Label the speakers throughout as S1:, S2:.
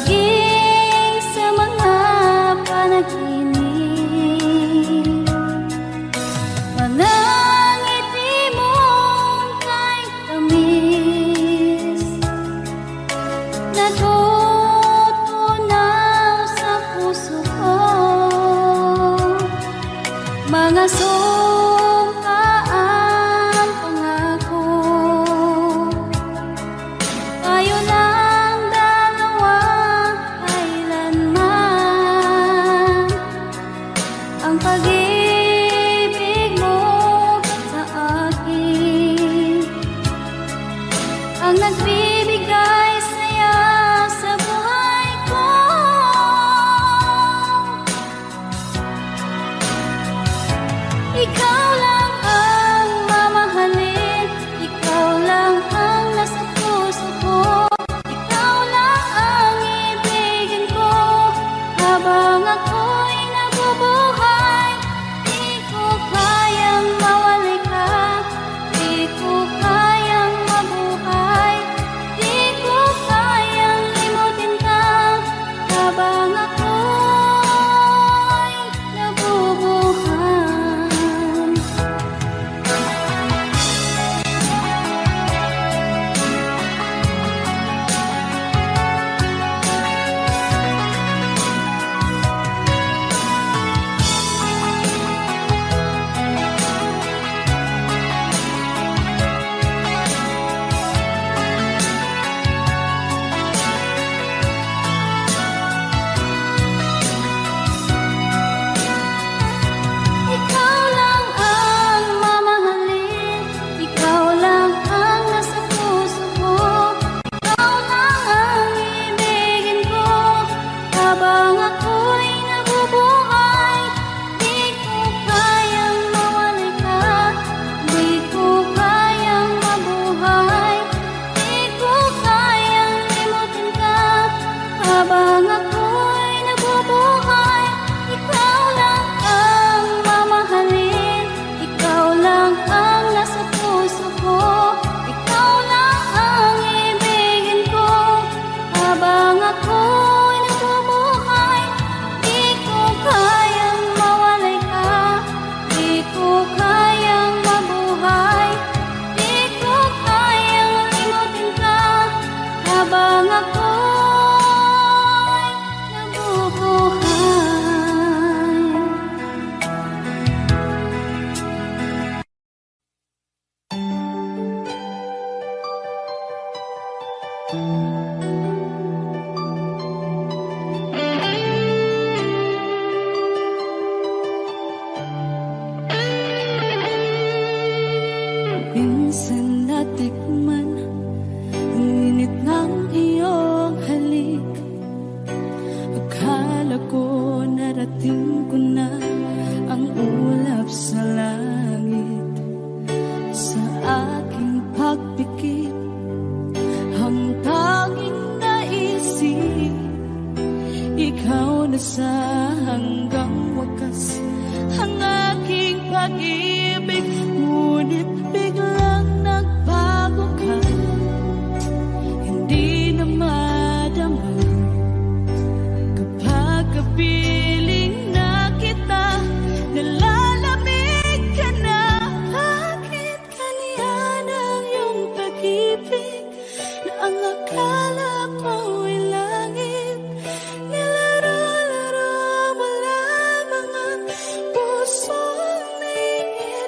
S1: maging sa mga panaginip. Mga ngiti mong kay tamis, natutunaw sa puso ko. Mga sumkaang pangako, tayo lang dalawa kailanman. Ang pag-ibig mo sa akin ang nagbibigay saya sa buhay ko. Ikaw lang ang mamahalin, ikaw lang ang nasa puso ko. Ikaw lang ang ibigin ko habang ako'y nabubuhay. Di ko kayang mawali ka, di ko kayang mabuhay, di ko kayang limutin ka habang ako'y nabubuhay. Ikaw lang ang mamahalin, ikaw lang ang nasa puso ko. Ikaw lang ang ibigin ko habang ako'y nabubuhay. Di ko kayang mawali ka, di ko kayang mabuhay, di ko kayang limutin ka habang ako'y nabubuhay. Ikaw lang ang mamahalin, ikaw lang ang nasa puso ko. Ikaw lang ang ibigin ko habang ako'y nabubuhay. Di ko kayang mawalay ka, di ko kayang mabuhay, di ko kayang limutin ka habang ako'y nabubuhay. Minsan natikman ang init ng iyong halik. Akala ko narating ko na ang ulap sa langit. Sa aking pagpikit, ang tanging naisip, ikaw na sa hanggang wakas ang aking pag-ibig. Ngunit biglang nagbago ka, hindi na madama kapag kapiling na kita. Nalalamig ka na, bakit kaniyan ang iyong pag-ibig na ang akala ko'y langit? Nilaro-laro mo lamang ang pusong naiinip.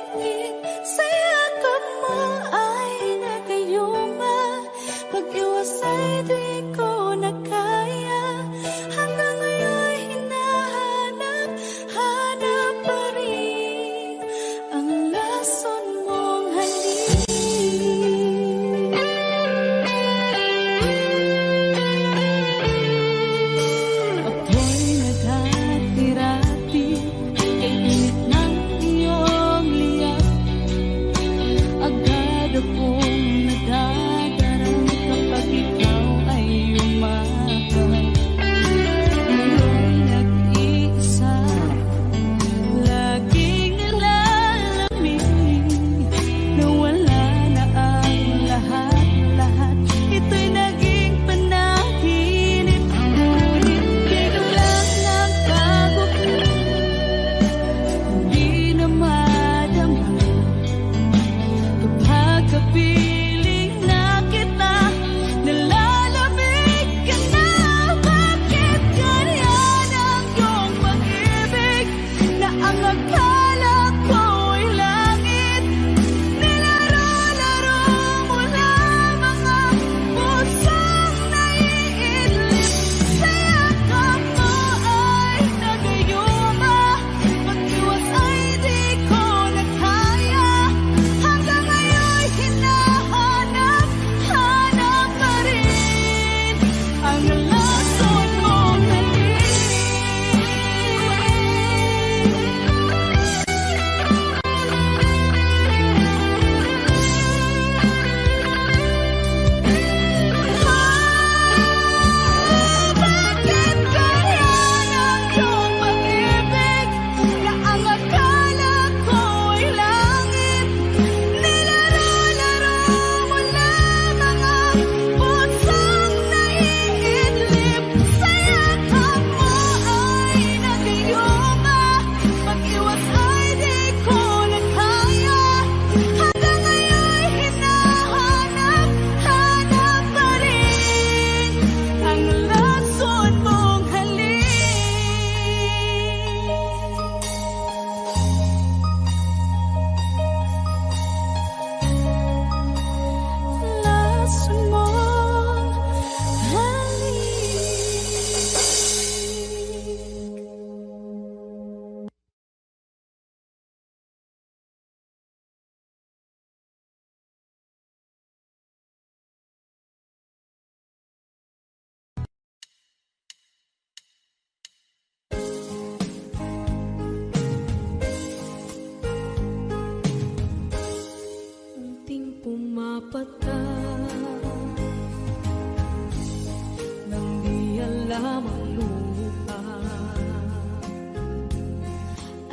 S1: lamang lupa.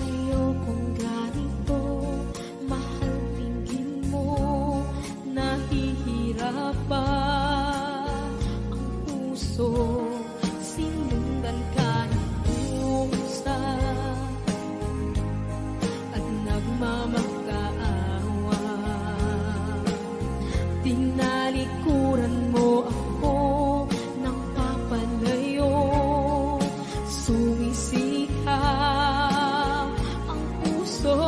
S1: Ayokong ganito, mahal, tingin mo, nahihirapan ang puso. Sinundan ka ng pusa at nagmamakaawa. Tinalikuran mo ako ng papalayo, sumisihaw ang puso.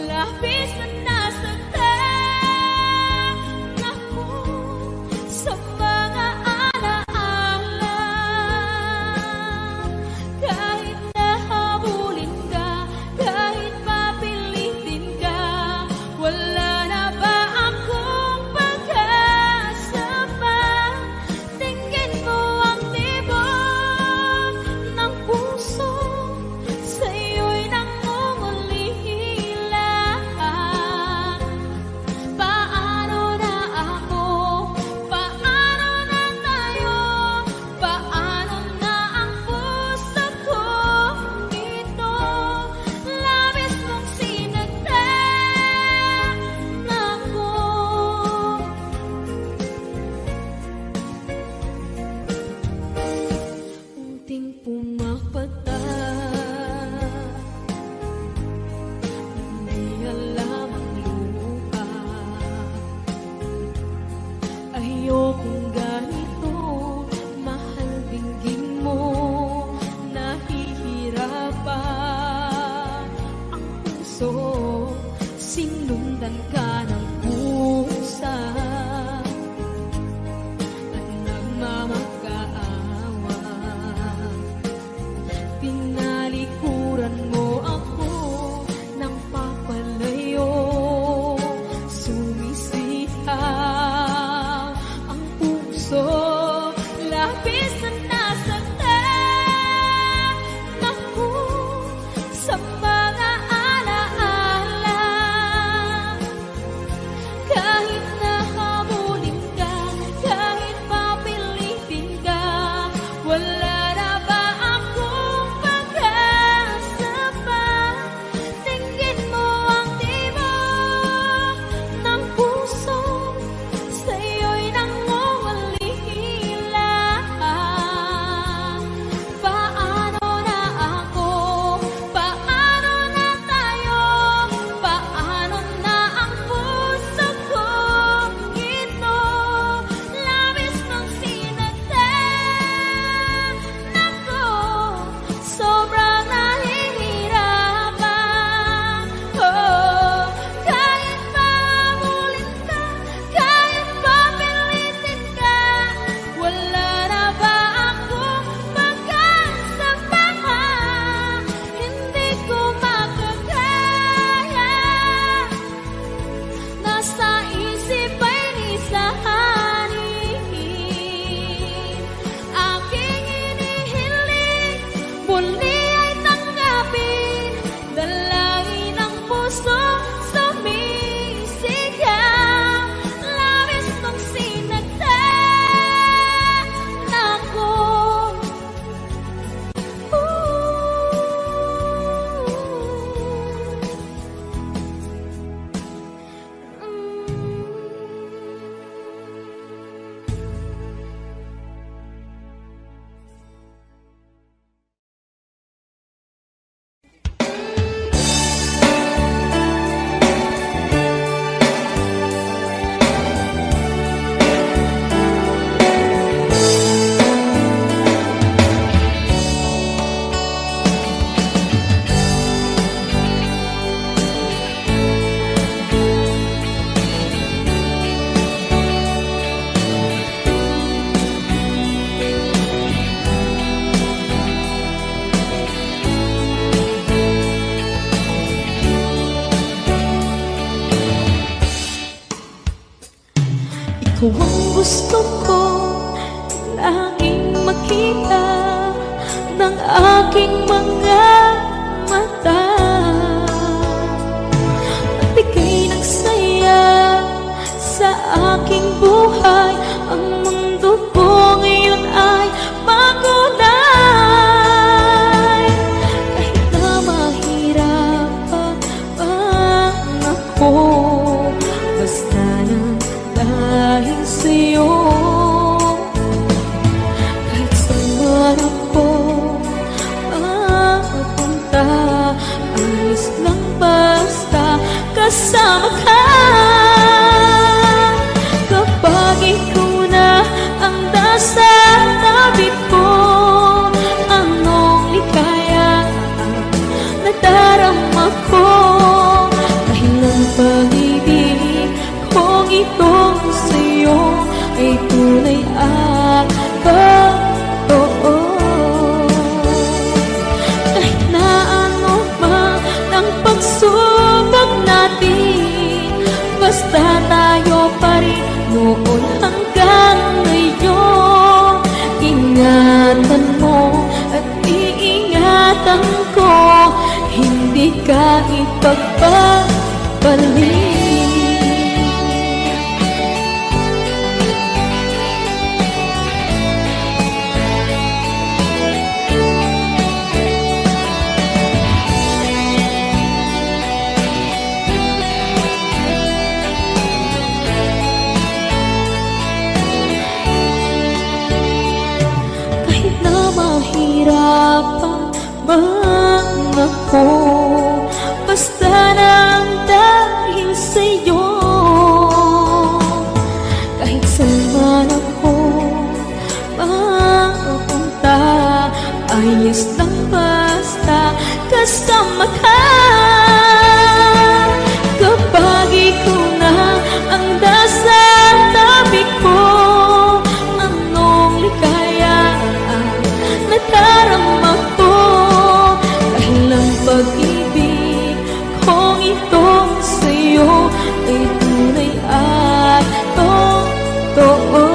S1: Labis na nasaktan ako sa mga alaala. Kahit nahabulin ka, kahit papilitin ka, wala na ba akong pag-asa pa? Tingin mo ang tibok ng puso, sa'yo'y nangungulila. Paano na ako? Paano na tayo? Paano na ang puso kong ito? Labis mong sinaktan ako. Unting pumapata, hindi alam ang lupa. Ayokong ganito, mahal, dinggin mo, nahihirapan ang puso. Sinundan ka ng pusa at nagmamakaawa. Tinalikuran mo ako ng papalayo, sumisihaw ang puso. Labis na nasaktan ako sa mga alaala. Kahit nahabulin ka, kahit papilitin ka, wala na ba akong pag-asa pa? Tingin mo ang tibok ng puso, sa'yo'y nangungulila. Paano na ako? Paano na tayo? Paano na ang puso kong ito? Labis mong sinaktan ako, sobrang nahihirapan. Oh, kahit mahabulin ka, kahit papilitin ka, wala na ba akong pag-asa pa? Hindi ko makakaya, nasa isip ay nisahanin. Aking inihiling, muli ay tanggapin, dalangin ng puso, sumisigaw. Labis mong sinaktan ako. Ikaw ang gusto ko laging makita ng aking mga mata. Magbigay ng saya sa aking buhay. Ang mundo ko ngayon ay bago kasama ka. Kapag ikaw na ang nasa tabi ko, anong likaya nadarama ko. Dahil ang pag-ibig kong itong sa'yo ay tunay at totoo. Kahit na ano man ang pagsubok natin, basta tayo pa rin noon hanggang ngayon. Ingatan mo at iingatan ko, hindi ka ipagpapalik. Mahirapan man ako, basta nang dahil sa'yo. Kahit saan man ako mapunta, ayos lang basta kasama ka. Kapag ikaw na ang nasa tabi ko, anong likaya nadarama ko. Dahil ang pag-ibig kong itong sa'yo ay tunay at totoo.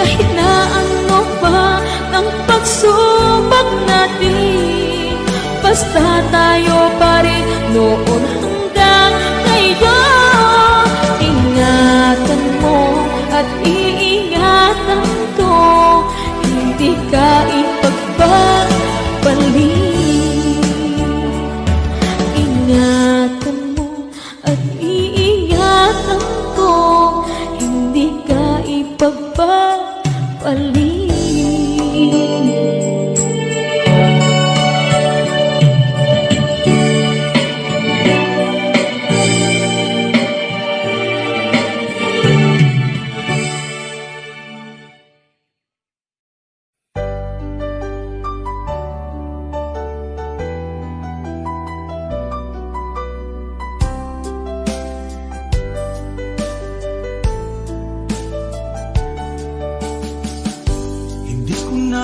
S1: Kahit na ano pa ang pagsubok natin, basta tayo pa rin noon hanggang ngayon. Ingatan mo at iingatan ko, hindi ka ipagpapalik. Ingatan mo at iingatan ko, hindi ka ipagpapalik.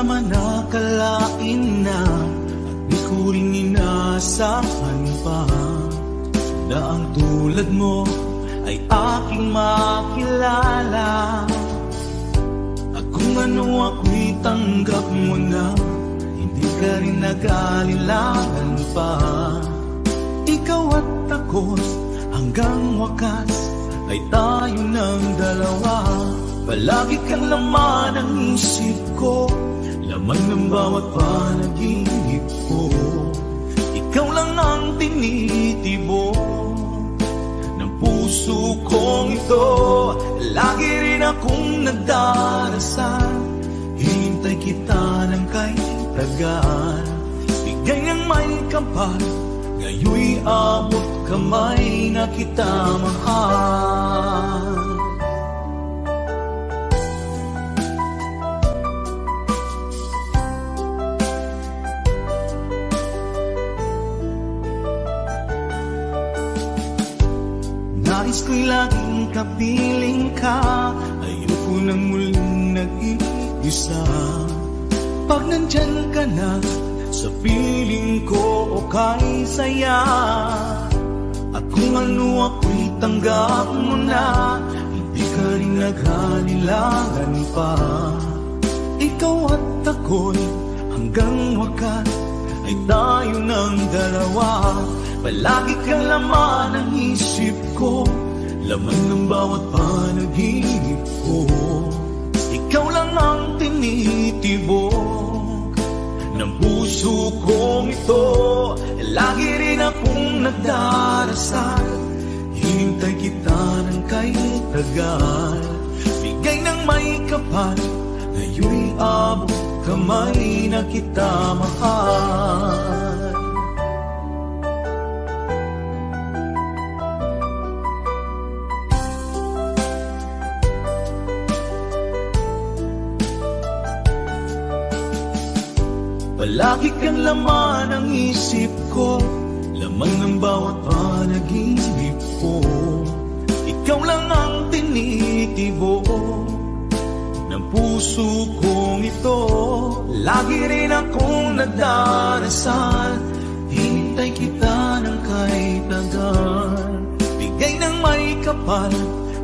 S2: naman nakalain na at di ko rin inaasahan pa na ang tulad mo ay aking makilala. At kung ano ako'y tanggap mo na, hindi ka rin nag-alilangan pa. Ikaw at ako hanggang wakas ay tayo ng dalawa. Palagi kang laman ng isip ko, laman ng bawat panaginip ko. Ikaw lang ang tinitibok ng puso kong ito. Lagi rin akong nagdarasal, hinintay kita ng kay tagal. Bigay ng may kapal, ngayon'y abot kamay na kita mahal. Nais ko'y laging kapiling ka, ayoko nang muling nag-iisa. Pag nandyan ka na, sa piling ko okay saya. At kung ano ako'y tanggap mo na, hindi ka rin naghalilangan pa. Ikaw at ako'y hanggang wakas ay tayo ng dalawa. Palagi kang laman ng isip ko, laman ng bawat panaginip ko. Ikaw lang ang tinitibok ng puso kong ito. Lagi rin akong nagdarasal, hinintay kita ng kay tagal. Bigay ng may kapal, ngayon'y abot kamay na kita mahal. Palagi kang laman ng isip ko, laman ng bawat panaginip ko. Ikaw lang ang tinitibo ng puso kong ito. Lagi rin akong nagdarasal, hintay kita ng kahit tagal. Bigay ng may kapal,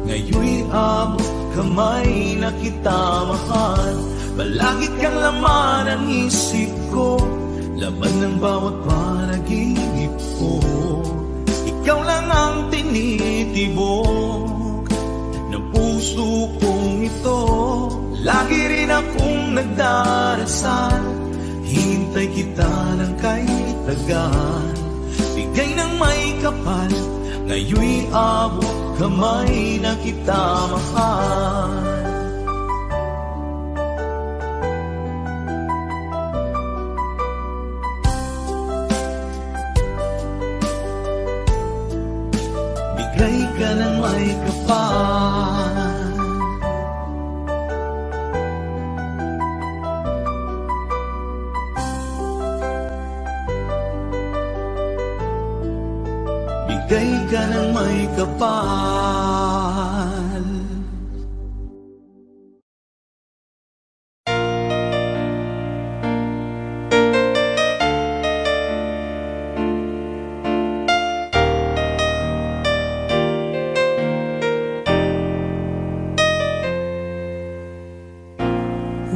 S2: ngayon'y abot kamay na kita mahal. Palagi kang laman ng isip ko, laman ng bawat panaginip ko. Ikaw lang ang tinitibok ng puso kong ito. Lagi rin akong nagdarasal, hintay kita ng kahit tagal. Bigay ng may kapal, ngayon'y abot kamay na kita mahal. Bigay ka ng may kapal, bigay ka ng may kapal.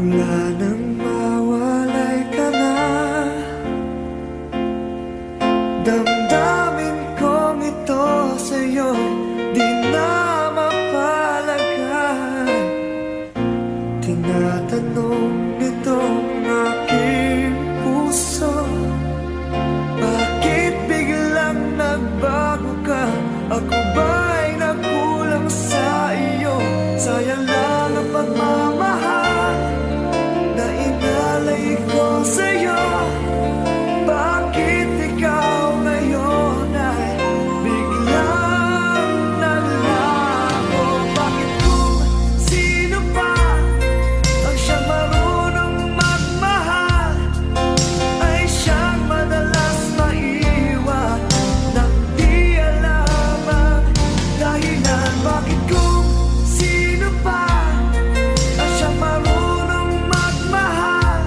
S3: Wala nang mawalay ka na, damdamin kong ito sa'yo di na mapalagay. Tinatanong nitong aking puso, bakit biglang nagbago ka? Ako ba'y nagkulang sa iyo? Sayang lang ang pagmamahal na inalay ko sa'yo. Bakit ikaw ngayon ay biglang naglaho? Bakit kung sino pa ang siyang marunong magmahal ay siyang madalas maiwan nang di alam ang dahilan? Bakit kung sino pa ang siyang marunong magmahal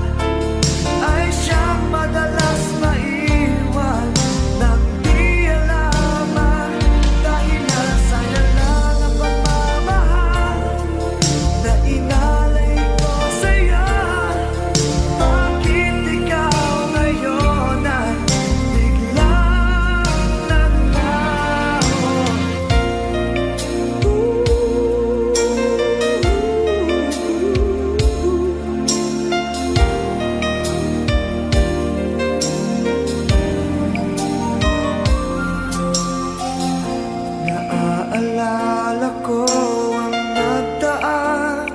S3: ay siyang madalas maiwan nang di alam ang dahilan? Sayang lang ang pagmamahal na inalay ko sa'yo. Bakit ikaw ngayon ay biglang naglaho? Naaalala ko ang nagdaan,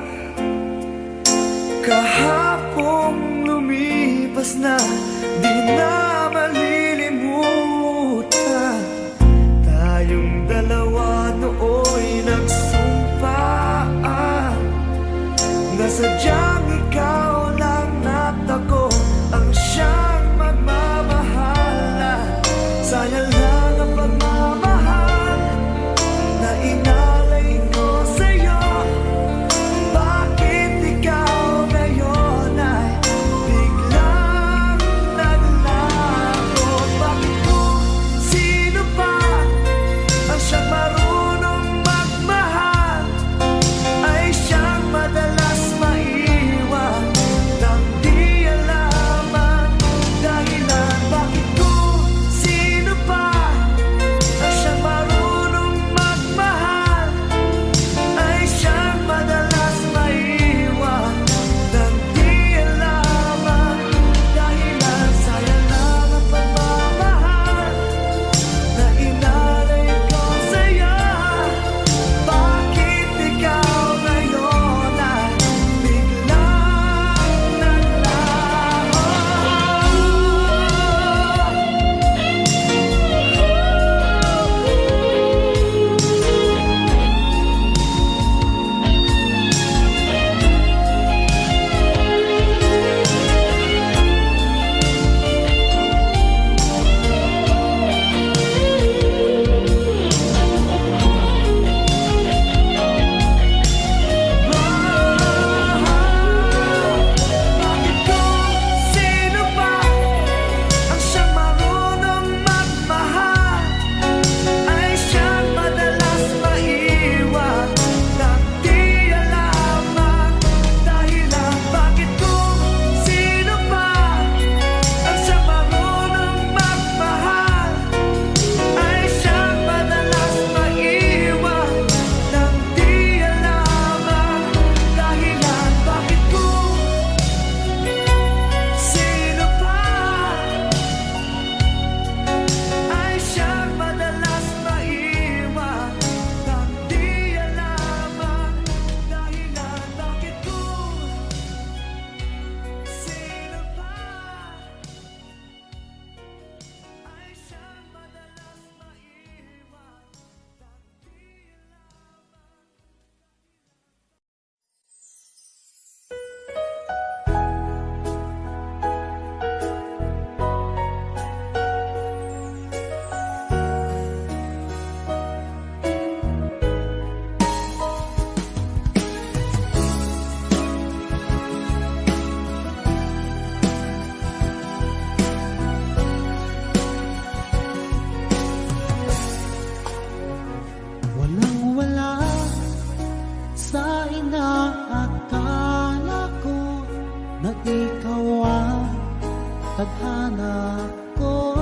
S3: kahapong lumipas na, di na malilimutan. Tayong dalawa nooy nagsumpaan na sadyang ikaw lang at ako ang siyang magmamahalan. Sayang lang ang pagmamahal na inalay ko sa'yo. Bakit ikaw ngayon ay biglang naglaho? Bakit kung sino pa ang siyang marunong magmahal ay siyang madalas maiwan nang di alam ang
S4: tadhana ko,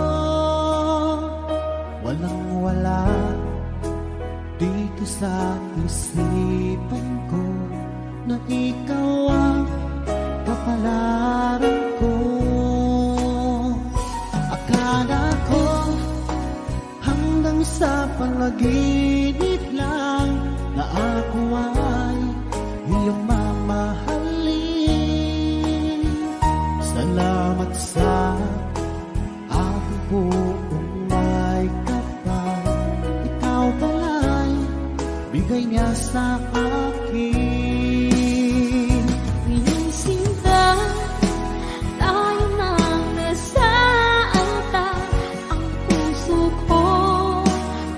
S4: walang wala dito sa isipan ko, na ikaw ang kapalaran ko. Akala ko hanggang sa panaginip lang na ako ay iyong mamahalin. Salamat sa aking buong may kapal, ikaw pala'y bigay niya sa akin.
S1: Ngayong sinta, tayo nang nasa alta. Ang puso ko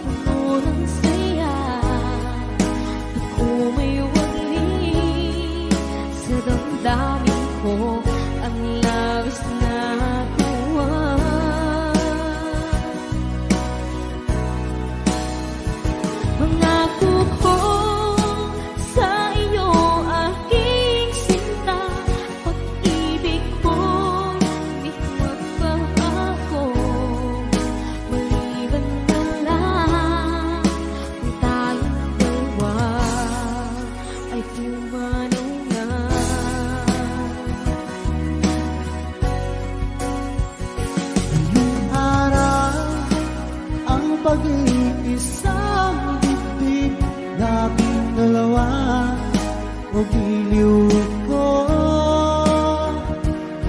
S1: puno ng saya. Ako may wagli sa damdamin ko, ang labis na tuwa. Mangako ko sa iyo, aking sinta, pag-ibig ko'y di magbabago. Maliban na lang kung tayong dalawa ay pumanaw na.
S4: Ngayong araw ang pag-iisang dibdib naming dalawa, o giliw ko.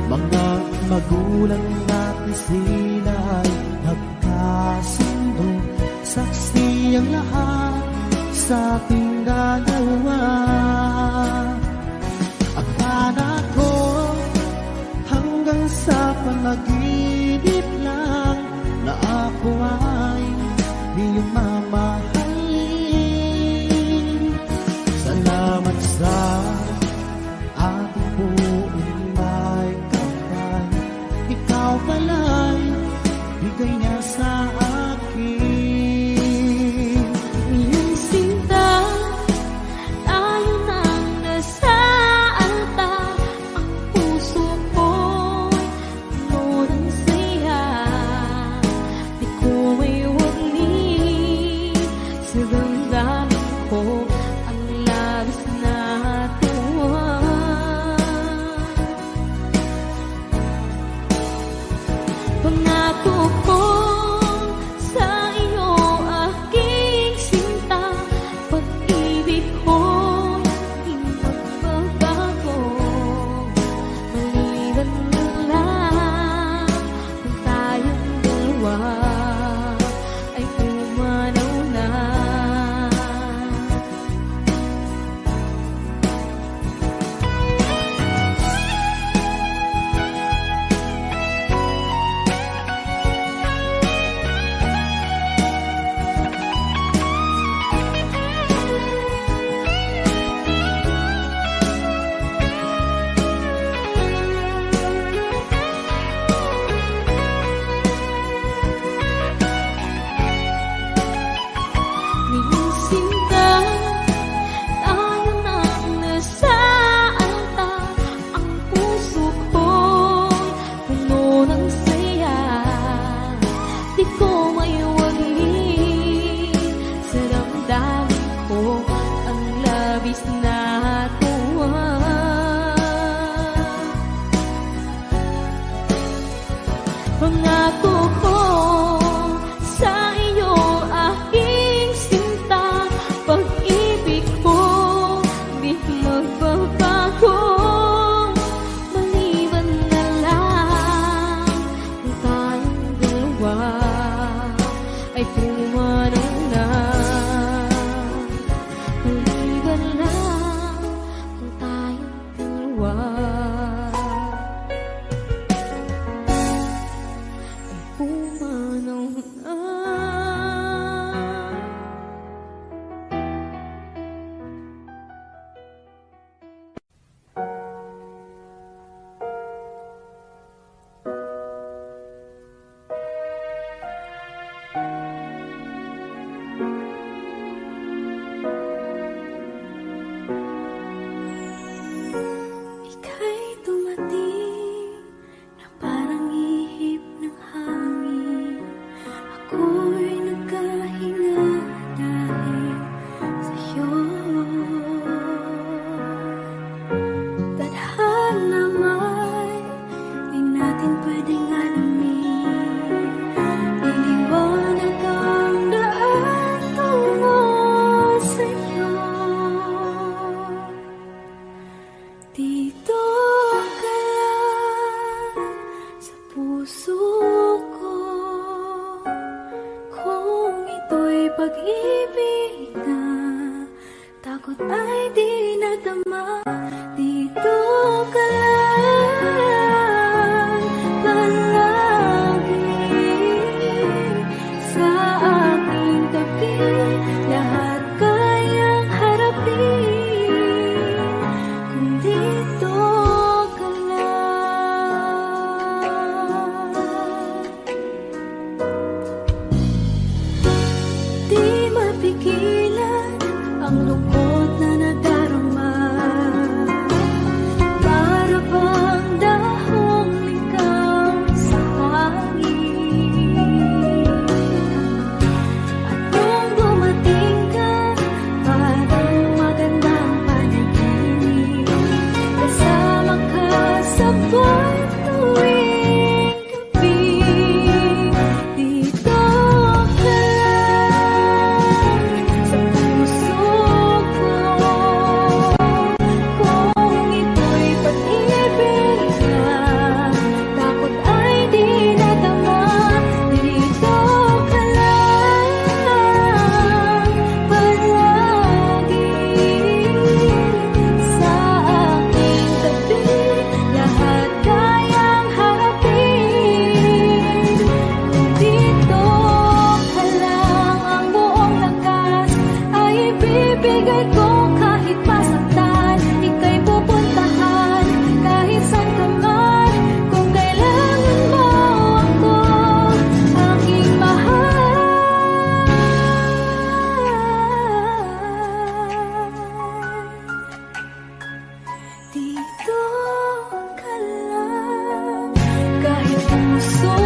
S4: Mga magulang natin sila ay nagkasundo, saksi ang lahat sa ating dalawa. Akala ko hanggang sa panaginip lang na ako ay iyong mamahalin. Salamat sa ating buong may kapal, ikaw pala'y bigay niya sa akin.
S1: Ngayong sinta, tayo nang nasa alta. Ang puso ko'y puno ng saya. Di ko may wagli sa damdamin ko, ang labis na tuwa. Pangako ko sa iyo, aking sinta, pag-ibig ko'y di magbabago. Maliban na lang kung tayong dalawa ay pumanaw na. Ngayong sinta, tayo nang nasa alta. Ang puso ko'y puno ng saya. Di ko may wagli sa damdamin ko, ang labis na tuwa. Pangako ko sa iyo, aking sinta, pag-ibig ko di magbabago. Maliban na lang kung tayong dalawa ay pumanaw na. Maliban lang kung tayong dalawa ay pumanaw na. Ika'y dito ka lang. Di mapigilan ang lungkot na nadarama. Para bang dahong likaw sa hangin. At nung dumating ka, parang magandang panaginip. Kasama ka sa buwan tuwing gabi. Dito ka lang sa puso ko. Kung ito'y pag-ibig na, takot ay di nadama. Dito ka lang palagi sa aking tabi. Lahat kayang harapin. Dito ka lang, ang buong lakas ay ibibigay ko kahit masaktan. Ika'y pupuntahan kahit saan ka man. Kung kailangan mo ako, aking mahal. Dito ka lang, kahit puso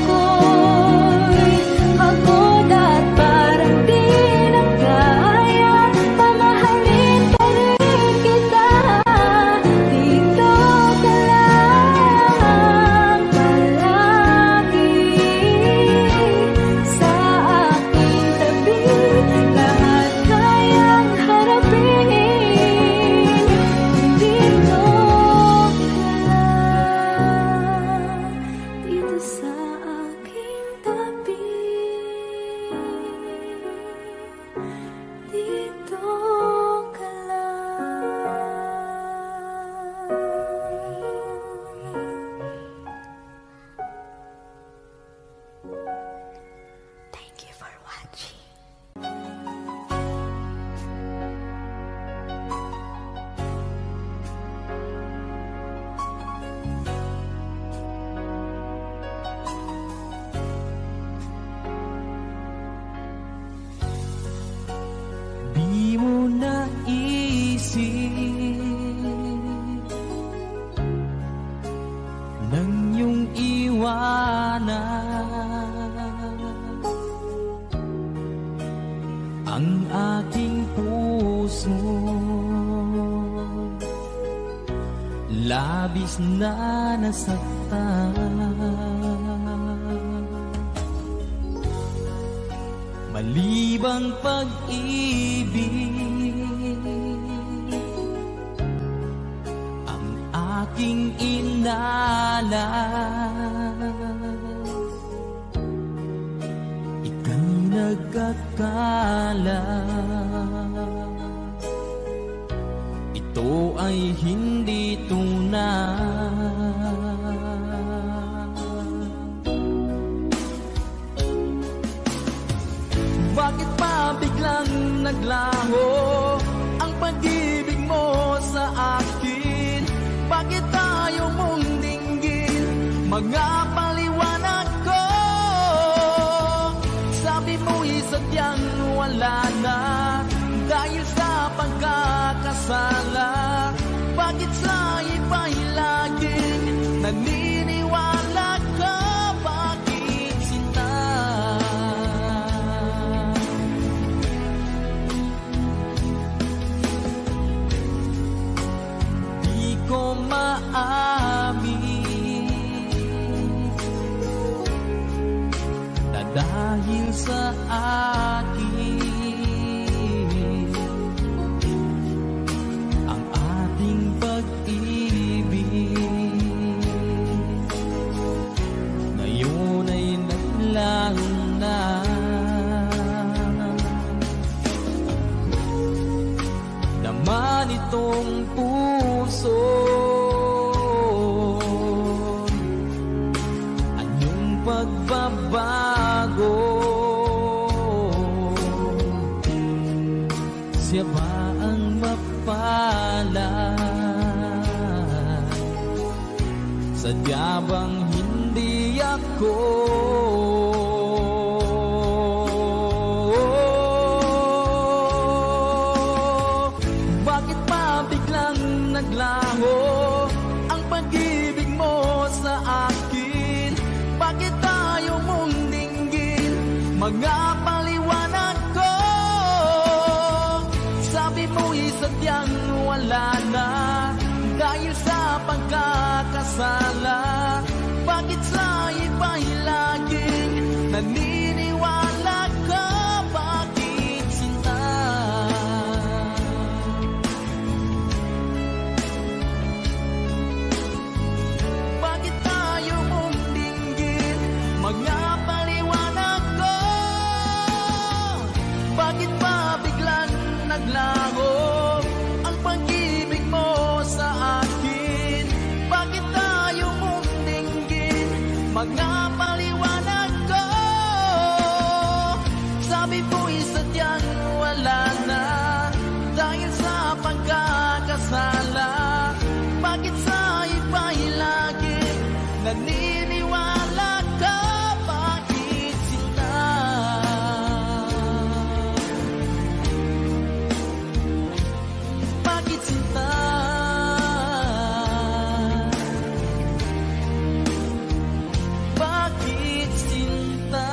S1: ko'y pagod at parang di na kaya, pamahalin pa rin kita. Dito ka lang palagi sa aking tabi. Lahat kayang harapin. Dito ka lang, dito sa aking tabi. Dito ka lang. Thank you for watching.
S2: Di mo naisip nang iyong iwanan ang aking puso. Labis na nasaktan. Malibang pag-ibig ang aking inalan. Ika'y nagkakala, ito ay hindi tunay. Bakit pa biglang naglaho ang pag-ibig mo sa akin? Bakit tayo mong dinggin mga paliwanag ko? Sabi mo'y sadyang wala na dahil sa pagkakasala. Bakit sa iba'y laging naniniwala ka? Bakit sinta? Di ko maamin na dahil sa akin ang ating pag-ibig ngayon ay naglaho na. Naman itong puso, anyong pagbabago? Siya ba ang mapalad? Sadya bang hindi ako Bakit pa biglang naglaho ang pag-ibig mo sa akin? Bakit tayo mong dinggin mga paliwanag ko? Sabi mo'y sadyang wala na dahil sa pagkakasala. Bakit sa iba'y laging naniniwala ka? Bakit sinta? Bakit tayo mong dinggin mga paliwanag ko? Bakit pa biglang naglaho ang pag-ibig mo sa akin? Bakit tayo mong dinggin mga paliwanag ko? Sabi ko'y sadyang wala na dahil sa pagkakasala. Bakit sa iba'y laging naniniwala ka? Bakit sinta? Bakit sinta? Bakit sinta?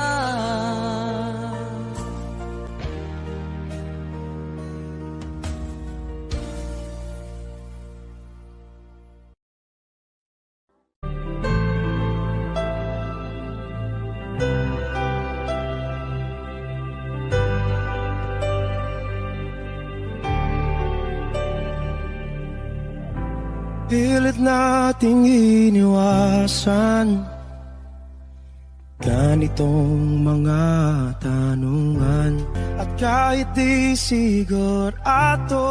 S3: Pilit nating iniwasan ganitong mga tanungan. At kahit di sigurado,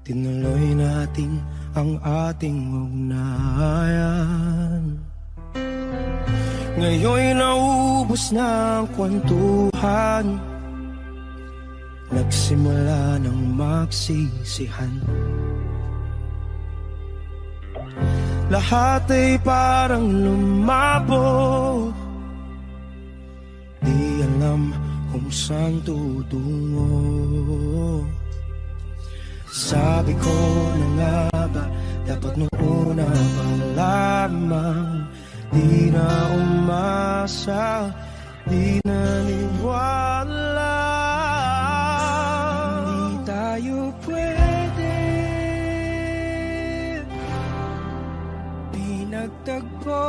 S3: tinuloy natin ang ating ugnayan. Ngayon'y naubos na ang kwentuhan, nagsimula ng magsisihan. Lahat ay parang lumabo, di alam kung saan tutungo. Sabi ko na nga ba, dapat nung una pa lamang, di na umasa, di naniwala. Di tayo pwede nagtagpo,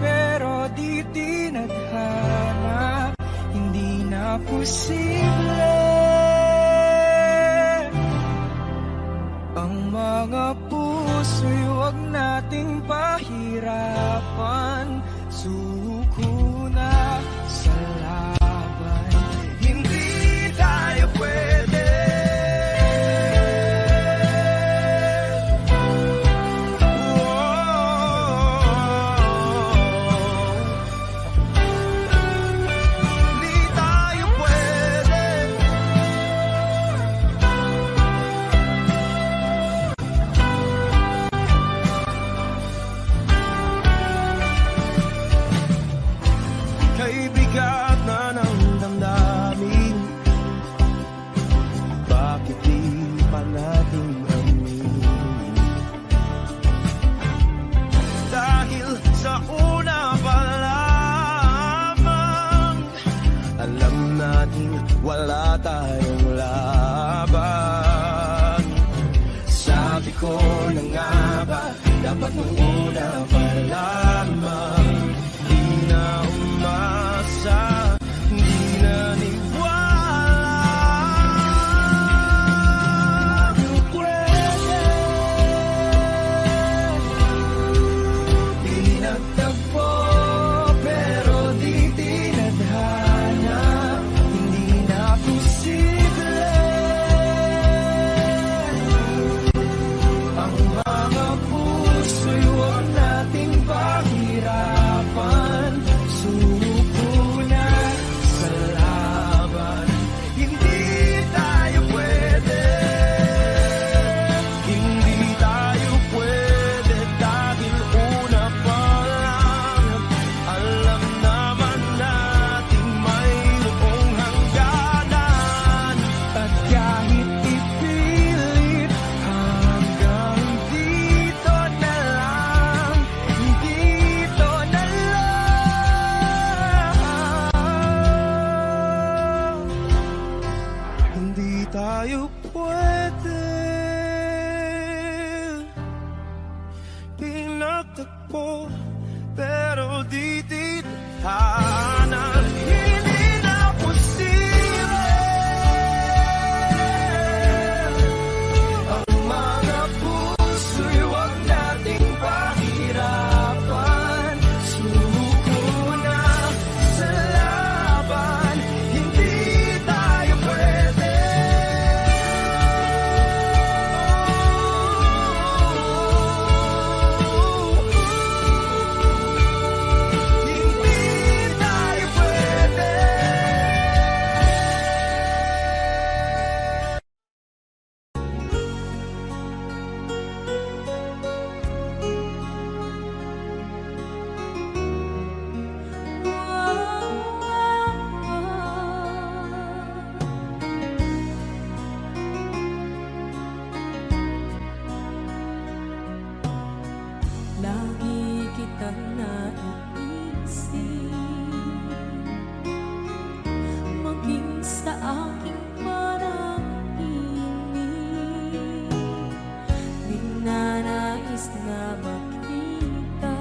S3: pero di tinadhana, hindi na posible ang mga puso'y huwag nating pahirapan. Suko na sa laban, hindi tayo pwede. Bigat na ng damdamin, bakit di pa natin aminin? Dahil sa una pa lamang, alam natin wala tayong laban. Sabi ko na nga ba, dapat nung una pa lamang, di na umasa, di naniwala. Pwede di nagtagpo, pero di tinadhana, hindi na posible ang mga puso'y huwag nating pag
S1: kang naiisip, maging sa aking parang inig, ninanais na makita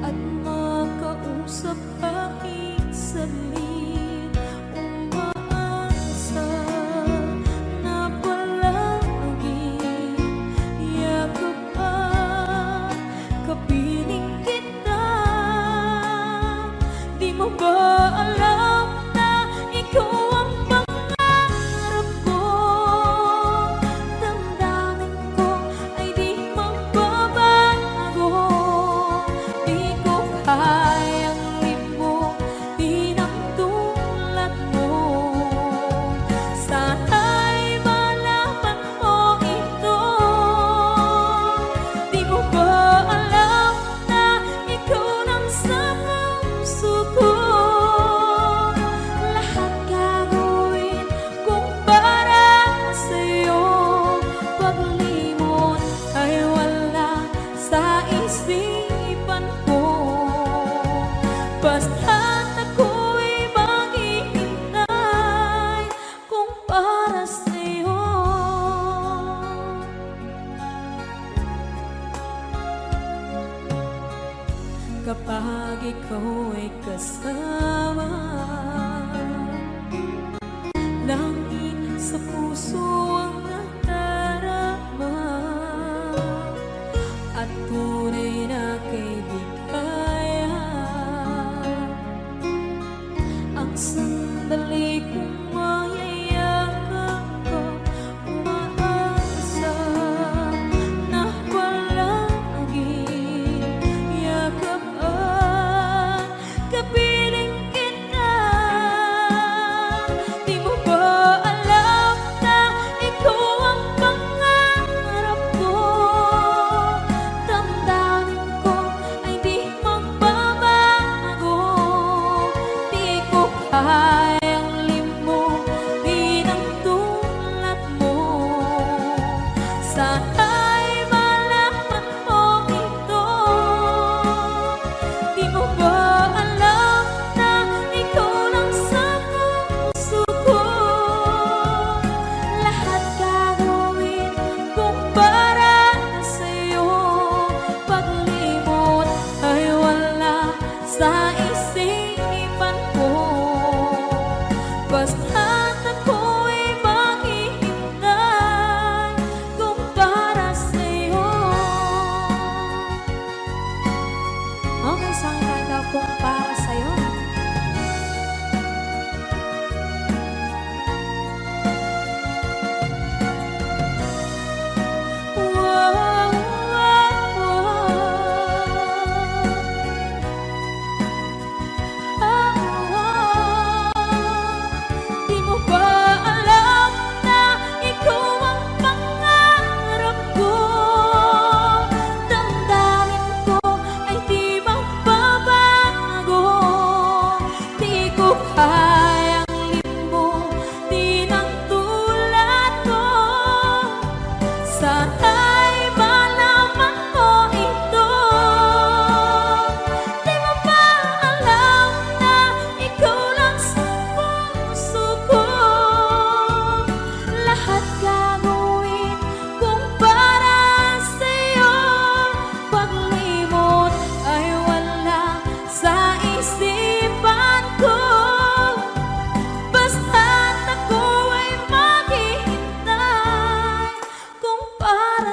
S1: at makausap kahit saglit. Umaasa na palagi yakap at kapiling kita. Di mo ba alam na ikaw ang pangarap ko? Damdamin ko ay di magbabago. Di ko kayang limutin ang tulad mo. Sana'y malaman mo ito. Di mo ba alam na ikaw lang sa puso ko? Lahat gagawin kung para sa'yo. Paglimot ay wala sa isipan ko. Basta't ako'y maghihintay kung para sa'yo. Kapag ikaw ay kasama, langit sa puso ang nadarama, at tunay na kaibigan. Ang sandali kong mayayakap ko, umaasa na palagi yakap at kapiling kita. Di mo ba alam na ikaw ang pangarap ko? Damdamin ko ay di magbabago. Di ko kayang limutin ang tulad mo. Sana'y malaman mo ito. Di mo ba alam na ikaw lang sa puso ko? Lahat gagawin kung para sa'yo. Paglimot ay wala sa isipan ko. Basta't ako'y maghihintay kung para sa'yo. Okay, saan kanta kung para sa'yo? Wow, wow, wow. Di mo ba alam na ikaw ang pangarap ko? Damdamin ko ay di magbabago. Di ko kayang limutin ang tulad mo. Sana'y malaman mo ito. Di mo ba alam na ikaw lang sa puso ko? Lahat gagawin kung para sa'yo. Paglimot ay wala sa isipan ko. Basta't ako ay maghihintay kung para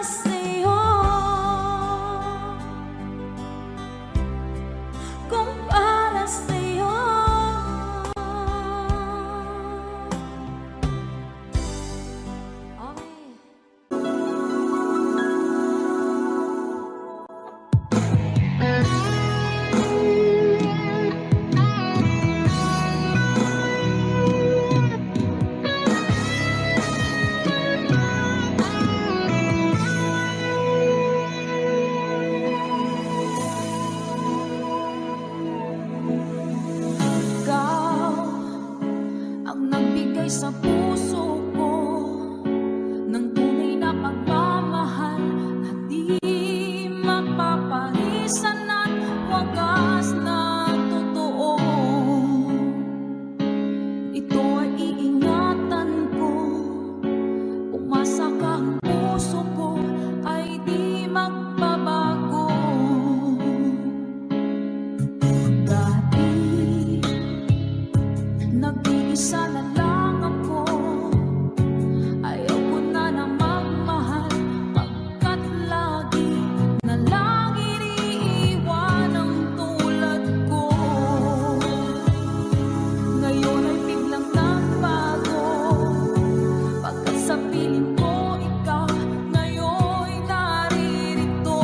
S1: ka, ang puso ko ay di magbabago. Dati, nag-iisa na lang ako. Ayaw ko na na magmahal, pagkat lagi na lang iniiwan ang tulad ko. Ngayon ay biglang nagbago, pagkat sa piling ko ikaw ngayon naririto.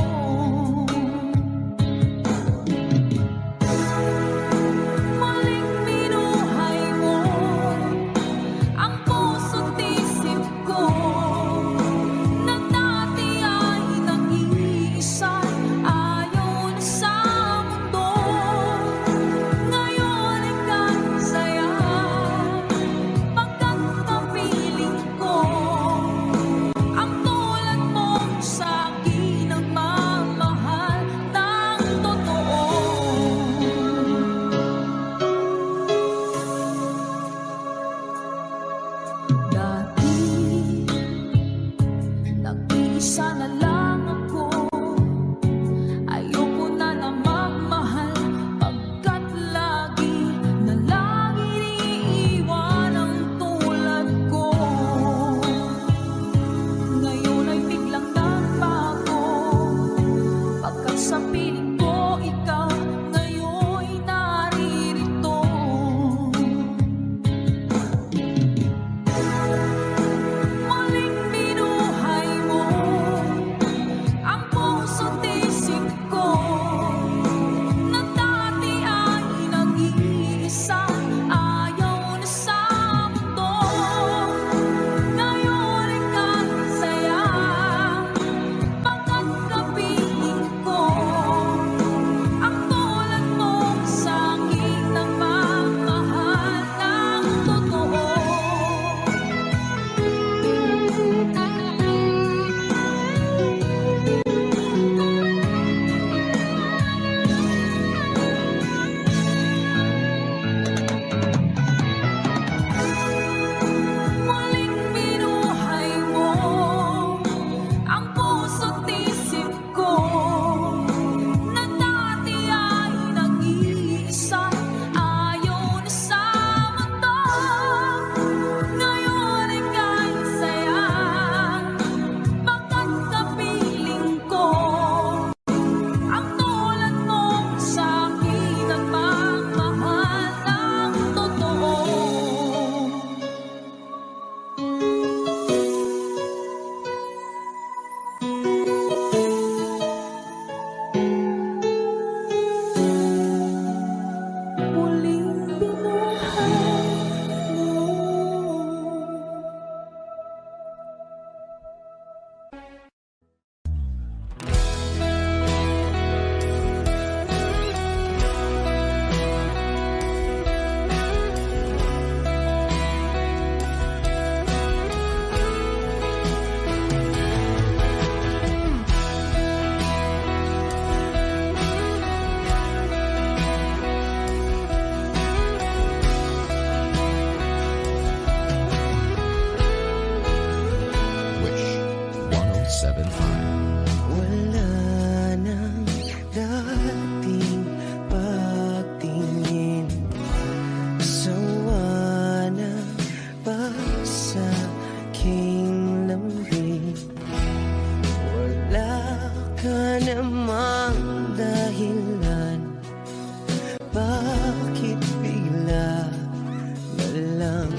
S1: Muling binuhay mo ang puso't isip ko, na dati ay nag-iisa, ayaw na sa mundo. Ngayon ika'y saya, pagkat kapiling ko ang tulad mo sa akin ang mamahal ng totoo. Dati, nag-iisa na lang ako. Ayoko na na magmahal, pagkat lagi na lang iniiwan ang tulad ko. Ngayon ay biglang nagbago, pagkat sa piling ko ikaw ngayon naririto. Muling binuhay mo ang puso't isip ko, na dati ay nag-iisa, ayaw na sa mundo. Ngayon ika'y saya, pagkat kapiling ko ang tulad mo sa akin ang mamahal ng totoo. Muling binuhay mo ang puso't isip ko, na dati ay nag-iisa, ayaw na sa mundo. Ngayon ika'y saya, pagkat kapiling ko ang tulad mo sa akin ang mamahal ng totoo. Muling binuhay mo.
S5: Wish 1075.
S3: Wala nang dating pagtingin, sawa na pag-saking lambing. Wala ka namang dahilan, bakit bigla na lang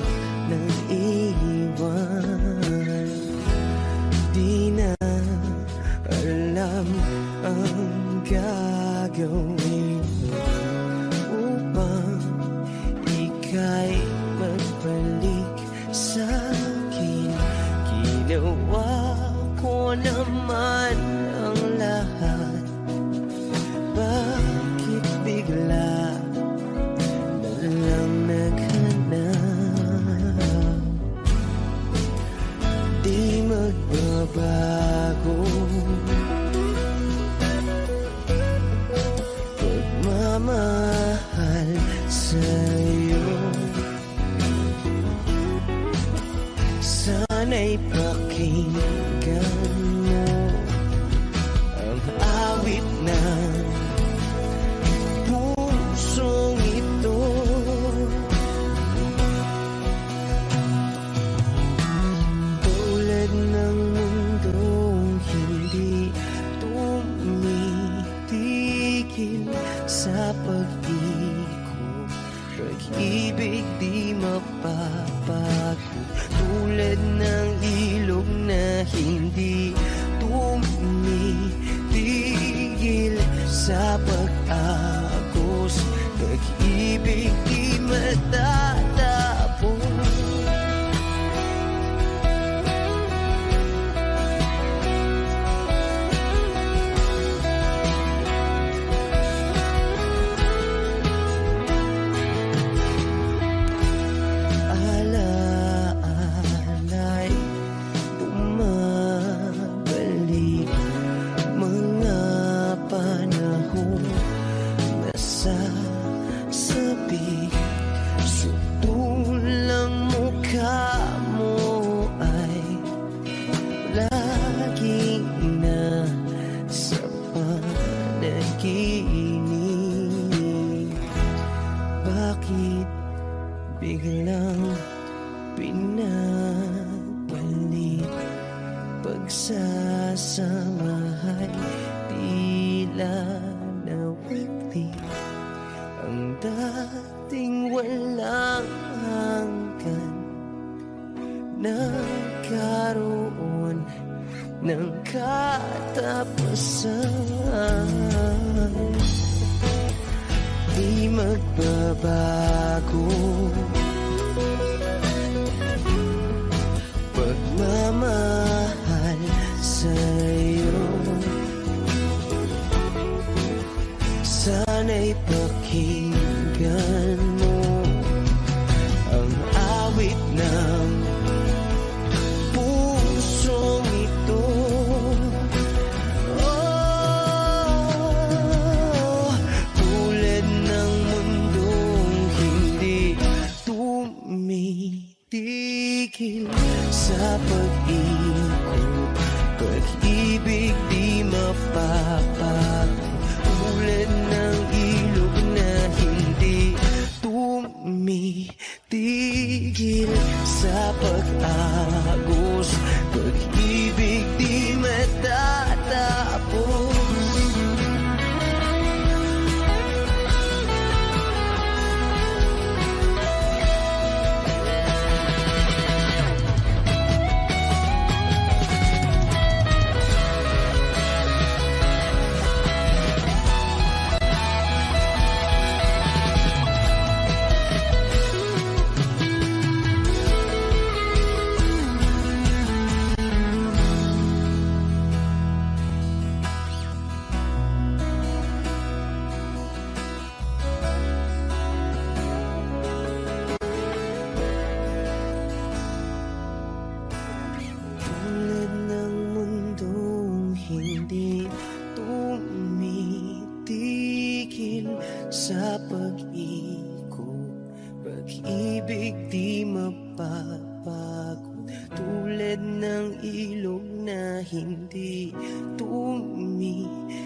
S3: nag-iwan? Di na alam ang gagawin upang ika'y magbalik sa'kin. Ginawa ko naman ang lahat, bakit bigla na lang naghanap? Di magbabago hindi tumitigil sa pag-agos, pag-ibig di matatapos. Alaala'y bumabalik, mga panahon nasasabi. Sutulang mukha mo ay laging nasa panaginip. Bakit biglang pinabalik? Pagsasamahay tila nawagli, ang dating walang hanggan nagkaroon ng katapusan. Di magbabago pagmamahal sa'yo. Sana'y pakinggan mo ang awit ng pusong ito. Oh, tulad ng mundong hindi tumitigil sa pag-ikot, pag-ibig di mapapago. Tulad ng ilog na hindi tumitigil sa pag-agos, pag-ibig di matatapos. Tulad ng mundong hindi tumitigil sa pag-ikot, pag-ibig di mapapagod. Tulad ng ilog na hindi tumitigil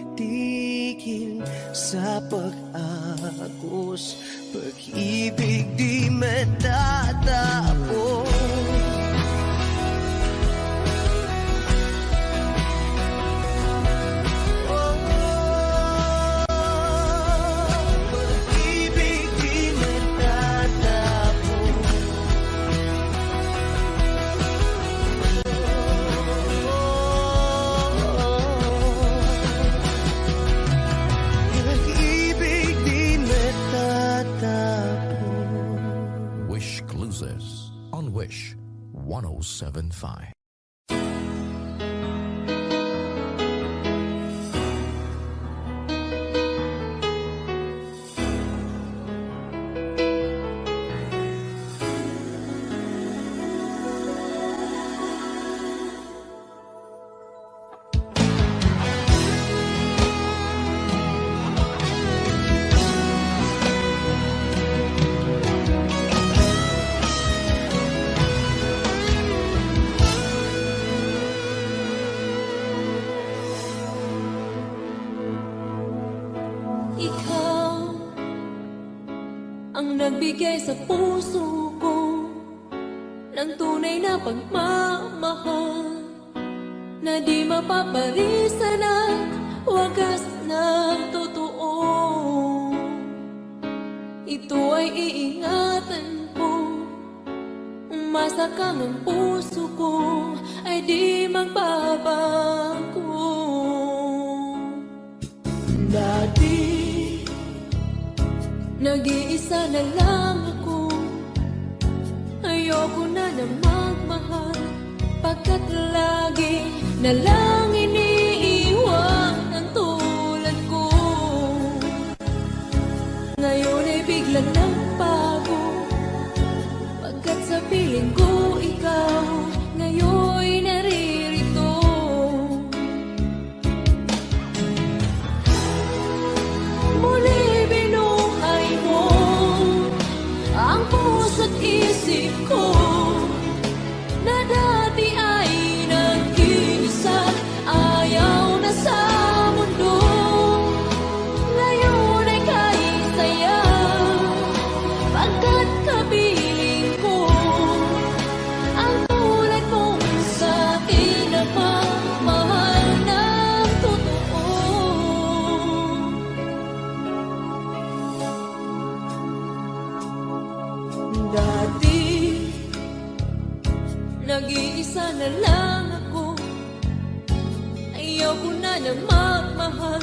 S3: sa pag-agos, pag-ibig di matatapos.
S5: Wish Cruises on Wish 1075.
S1: Ikaw ang nagbigay sa puso ko ng tunay na pagmamahal na di mapaparisan at wagas na totoo. Ito ay iingatan ko, umasa kang ang puso ko ay di magbabago. Dati, nag-iisa na lang ako. Ayoko na magmahal, pagkat lagi na lang iniiwan ang tulad ko. Ngayon ay biglang nagbago, pagkat sa piling ko ikaw ngayon naririto. Muli binuhay mo ang puso't isip ko, na dati ay nag-iisa, ayaw na sa mundo. Ngayon ay kahit saya, pagkat kapiling ko ang tulad mong sa'kin na pagmahal ng totoo. Dati, nag-iisa na lang ako. Ayoko na magmahal,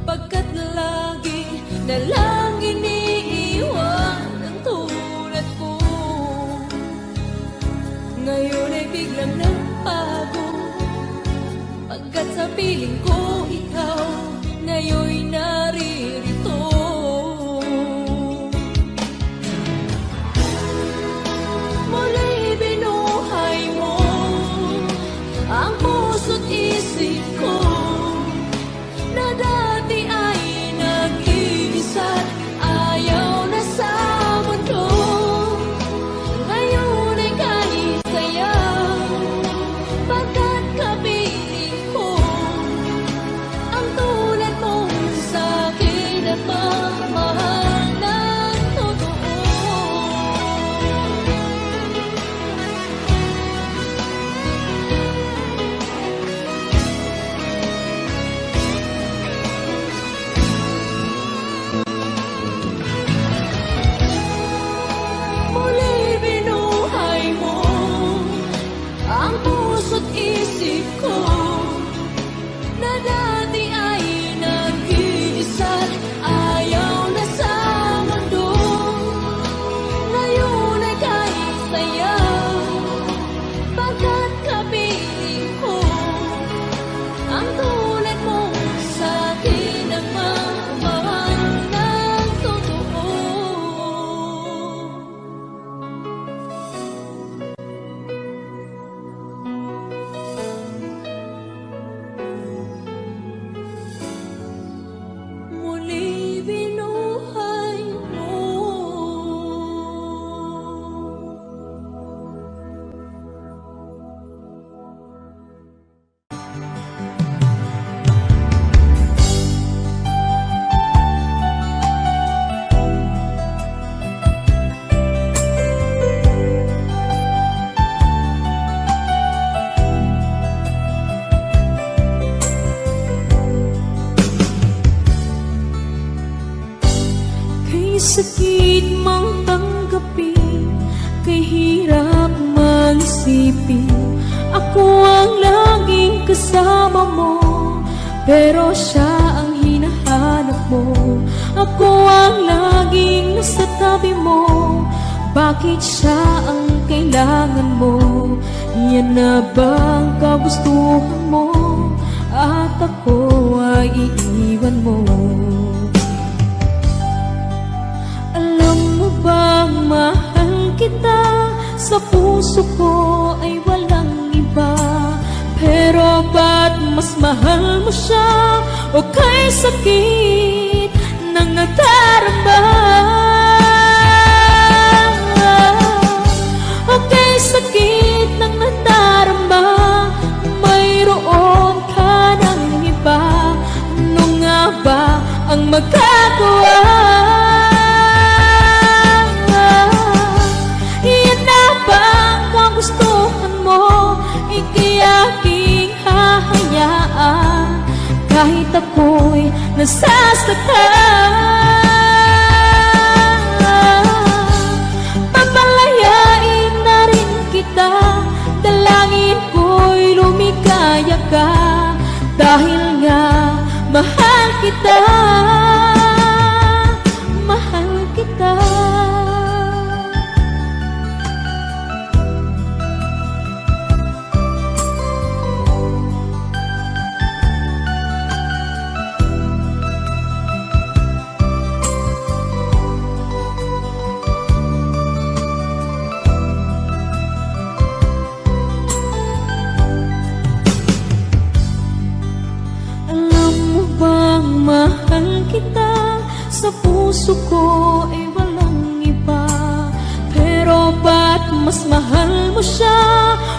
S1: pagkat lagi na lang iniiwan ang tulad ko. Ngayon ay biglang nagbago, pagkat sa piling ko ikaw ngayon naririto. Muli binuhay mo ang puso't isip ko, na dati ay nag-iisa't ayaw na sa mundo. Ngayon ay kahit saya, pagkat kapiling ko ang tulad mo sa'kin at pagmahal ng totoo. Muli binuhay mo ang puso't isip ko, na dati ay nag-iisa't ayaw na sa mundo. Ngayon ay kahit saya, pagkat kapiling ko ang tulad mong sa'kin ang magmahal ng totoo. Muli binuhay mo. Kay sakit mang tanggapin, kay hirap mag-isipin, ako ang laging kasama mo, pero siya ang hinahanap mo. Ako ang laging nasa tabi mo, bakit siya ang kailangan mo? Yan na bang kagustuhan mo, at ako ay iiwan mo? Alam mo bang mahal kita, sa puso ko ay walang iba. Pero ba't mas mahal mo siya, o kay sakit ng nadarama? O kay sakit ng nadarama, mayroon ka ng iba. Ano nga ba ang magagawa? Iyan na ba ang kagustuhan mo? Ikayaking hahayaan kahit ako'y nasasaktan. Papalayain na rin kita, dalangin ko'y dahil nga mahal kita, mahal kita. Mahal kita, sa puso ko ay walang iba. Pero ba't mas mahal mo siya?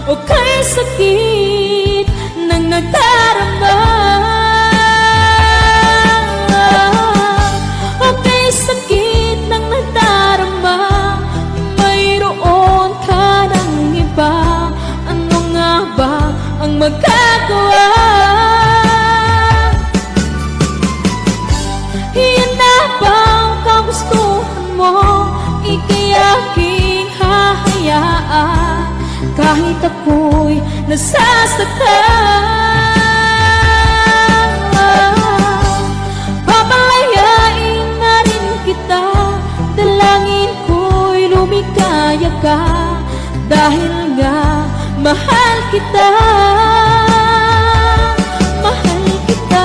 S1: O kay sakit ng nadarama? O kay sakit ng nadarama? Mayroon ka ng iba. Ano nga ba ang magagawa? Gustuhan mo, ika'y aking hahayaan kahit ako'y nasasaktan. Papalayain na rin kita, dalangin ko'y lumikaya ka, dahil nga mahal kita, mahal kita.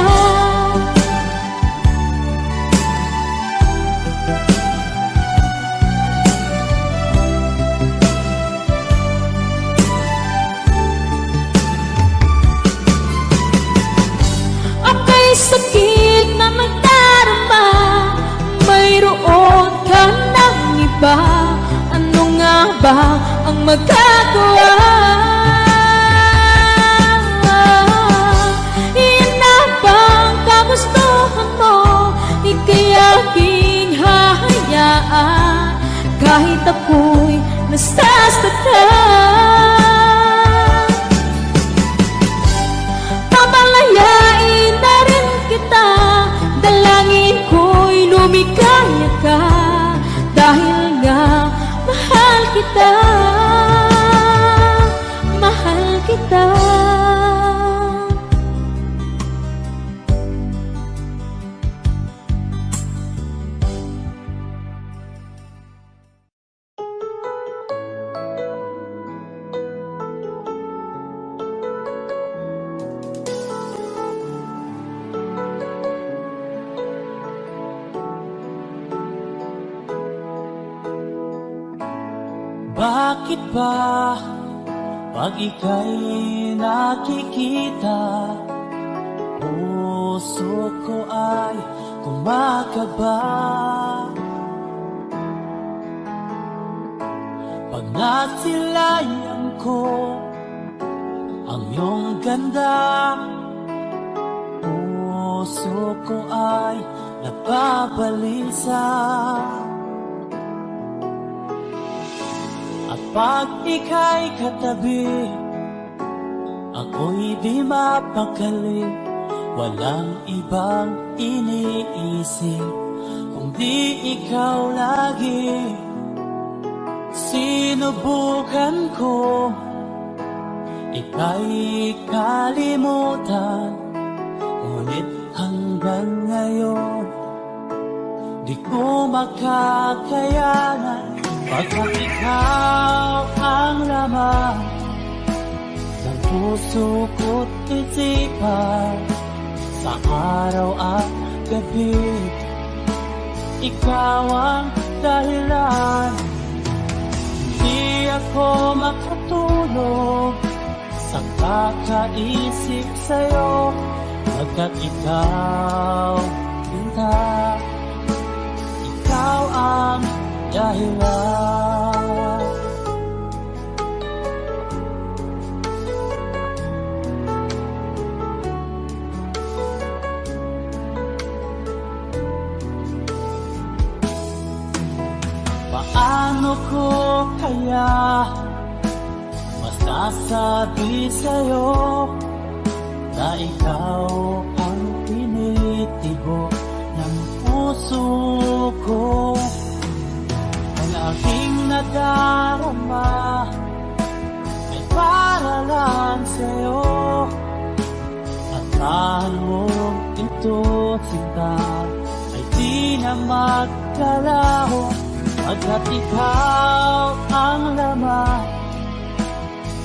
S1: Sakit na magdarama, mayroon ka ng iba. Ano nga ba ang magagawa? Iyan na bang kagustuhan mo? Ika'y aking hahayaan kahit ako'y nasasaktan. Papalayain na rin kita, dalangin ko'y lumikaya ka, dahil nga mahal kita, mahal kita.
S2: Bakit ba pag ika'y nakikita, puso ko ay kumakaba? Pag nasilayan ko ang iyong ganda, puso ko ay nababalisa. Pag ika'y katabi, ako'y di mapakali. Walang ibang iniisip kundi ikaw lagi. Sinubukan ko ika'y kalimutan, ngunit hanggang ngayon di ko makakayanan. Pagkat ikaw ang laman ng puso ko't isipan, sa araw at gabi, ikaw ang dahilan. Hindi ako makatulog sa kakaisip sa'yo, pagkat ikaw, Sinta, ikaw ang dahilan. Paano ko kaya masasabi sa'yo na ikaw ang tinitibo ng puso ko? Ang aking nadarama ay para lang sa'yo, at Asahan mo ito, sinta, ay di na magkalaho, pagkat ikaw ang laman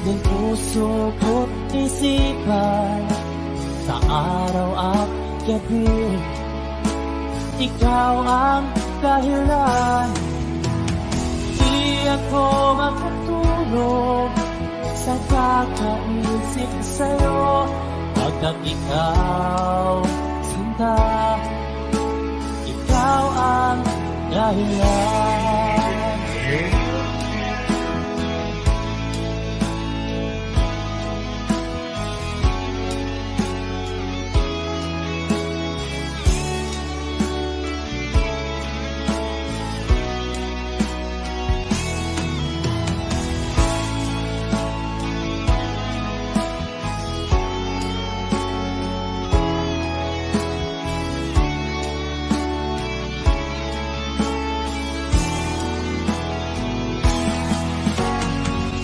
S2: ng puso ko't isipan. Sa araw at gabi, ikaw ang dahilan. Di ako makatulog sa kakaisip sa'yo, pagkat ikaw, sinta, ikaw ang dahilan.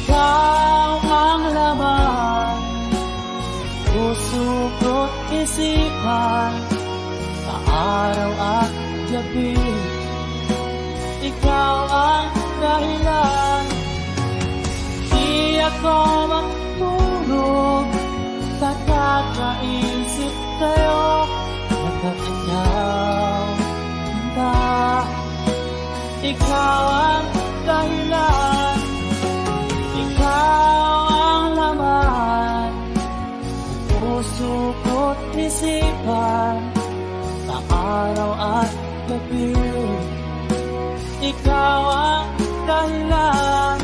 S2: Ikaw ang laman, puso ko't isipan. Sa araw at gabi, ikaw ang dahilan. Di ako matulog sa kakaisip sa'yo, pagkat ikaw, sinta, ikaw ang dahilan. Ikaw ang laman, puso ko't isipan. Sa araw at gabi, ikaw ang dahilan.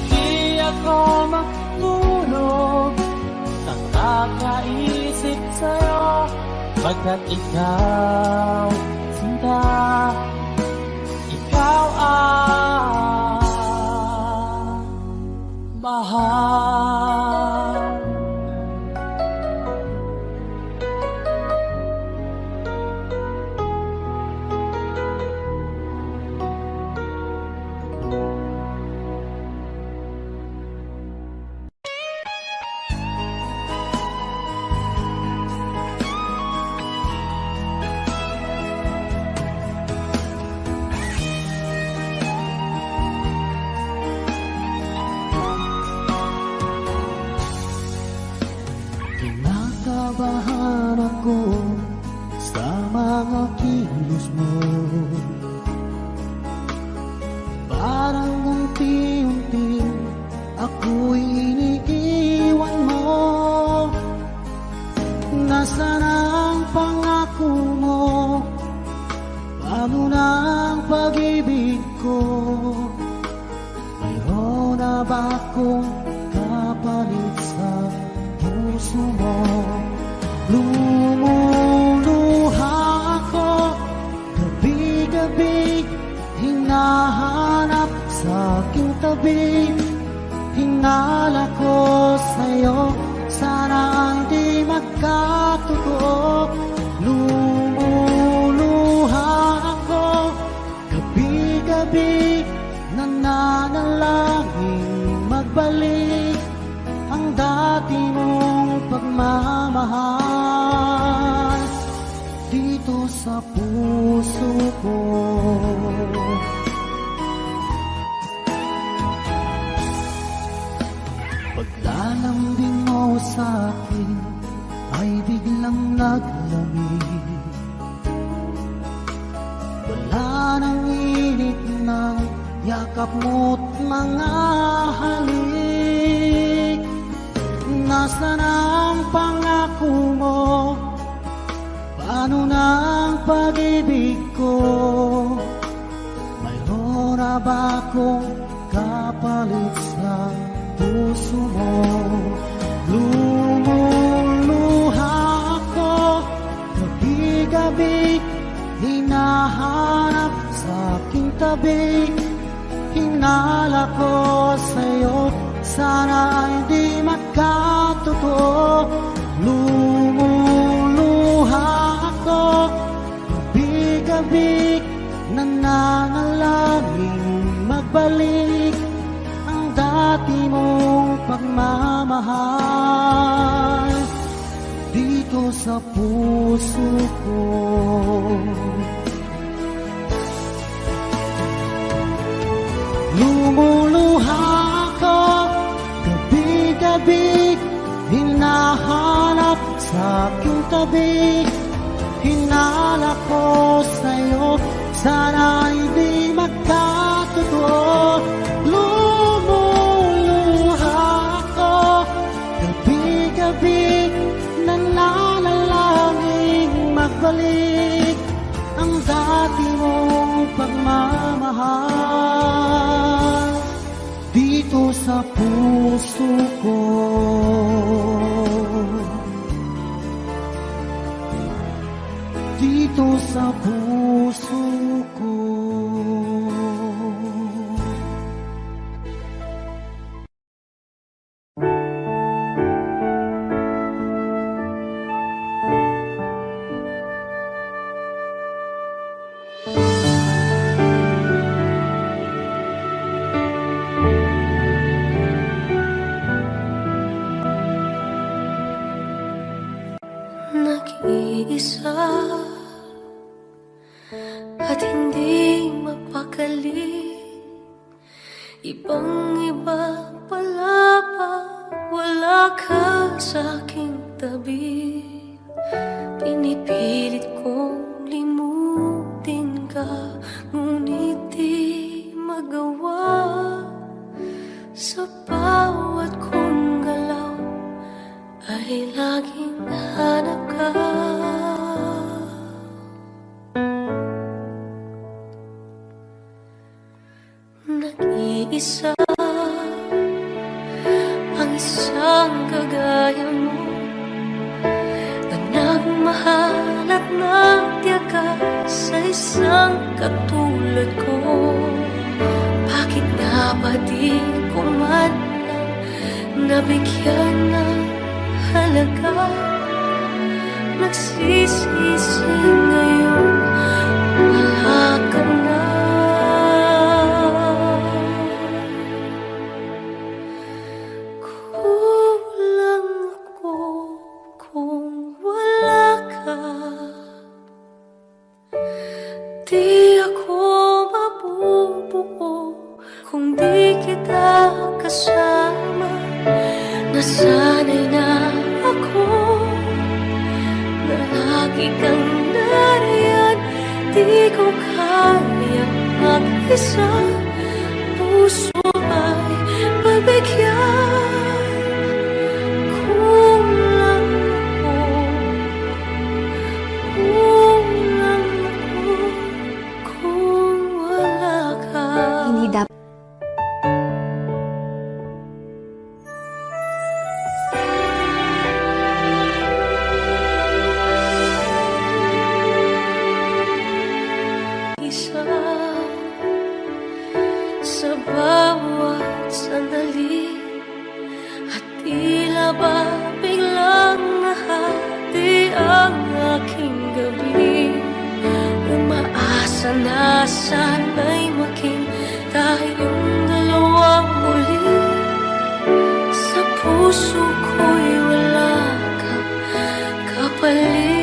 S2: Di ako matulog sa kakaisip sa'yo, pagkat ikaw, sinta, ikaw ang mahal.
S4: Kinakabahan ako sa mga kilos mo, parang unti-unti ako'y iniiwan mo. Nasaan ang pangako mo? Paano na ang pag-ibig ko? Mayroon na ba akong kapalit sa puso mo? Lumuluha ako gabi-gabi, hinahanap sa aking tabi. Hinala ko sa'yo, sana hindi magkatotoo. Lumuluha ako gabi-gabi, nananalangin magbalik ang dati mong pagmamahal dito sa puso ko. Paglalambing mo sa akin ay biglang naglamig. Wala nang init ng yakap mo't mga halik. Nasaan ang pangako mo? Paano na ang pag-ibig ko? Mayroon na ba akong kapalit sa puso mo? Lumuluha ako gabi-gabi, hinahanap sa aking tabi. Hinala ko sa'yo, sana hindi magkatotoo. Lumuluha ako gabi-gabi, nananalangin magbalik ang dati mong pagmamahal dito sa puso ko. Lumuluha ako gabi-gabi, hinahanap sa aking tabi. Hinala ko sa'yo, sana hindi magkatotoo. Lumuluha ako gabi-gabi, nananalangin magbalik ang dati mong pagmamahal dito sa puso ko. Dito sa puso ko.
S6: Nag-iisa at hindi mapakali, ibang-iba pala pa, wala ka sa aking tabi. Pinipilit kong limutin ka, ngunit di magawa. Sa bawat kong galaw ay laging hanap ka. Nag-iisa ang isang kagaya mo, na nagmahal at nagtiyaga sa isang katulad ko. Bakit nga ba di ko man lang nabigyan ng halaga? Nagsisisi ngayon, wala ka na. Kulang ako kung wala ka. Di ako mabubuo kung di kita kasama. Nasanay na ako na lagi kang nariyan. Di ko kaya mag-isa, puso ay pabigyan. Kulang ako kung wala ka.
S7: Hindi dapat
S6: isa sa bawat sandali, at tila ba biglang nahati ang aking gabi. Umaasa na sana'y maging tayong dalawang muli. Sa puso ko'y wala kang kapalit.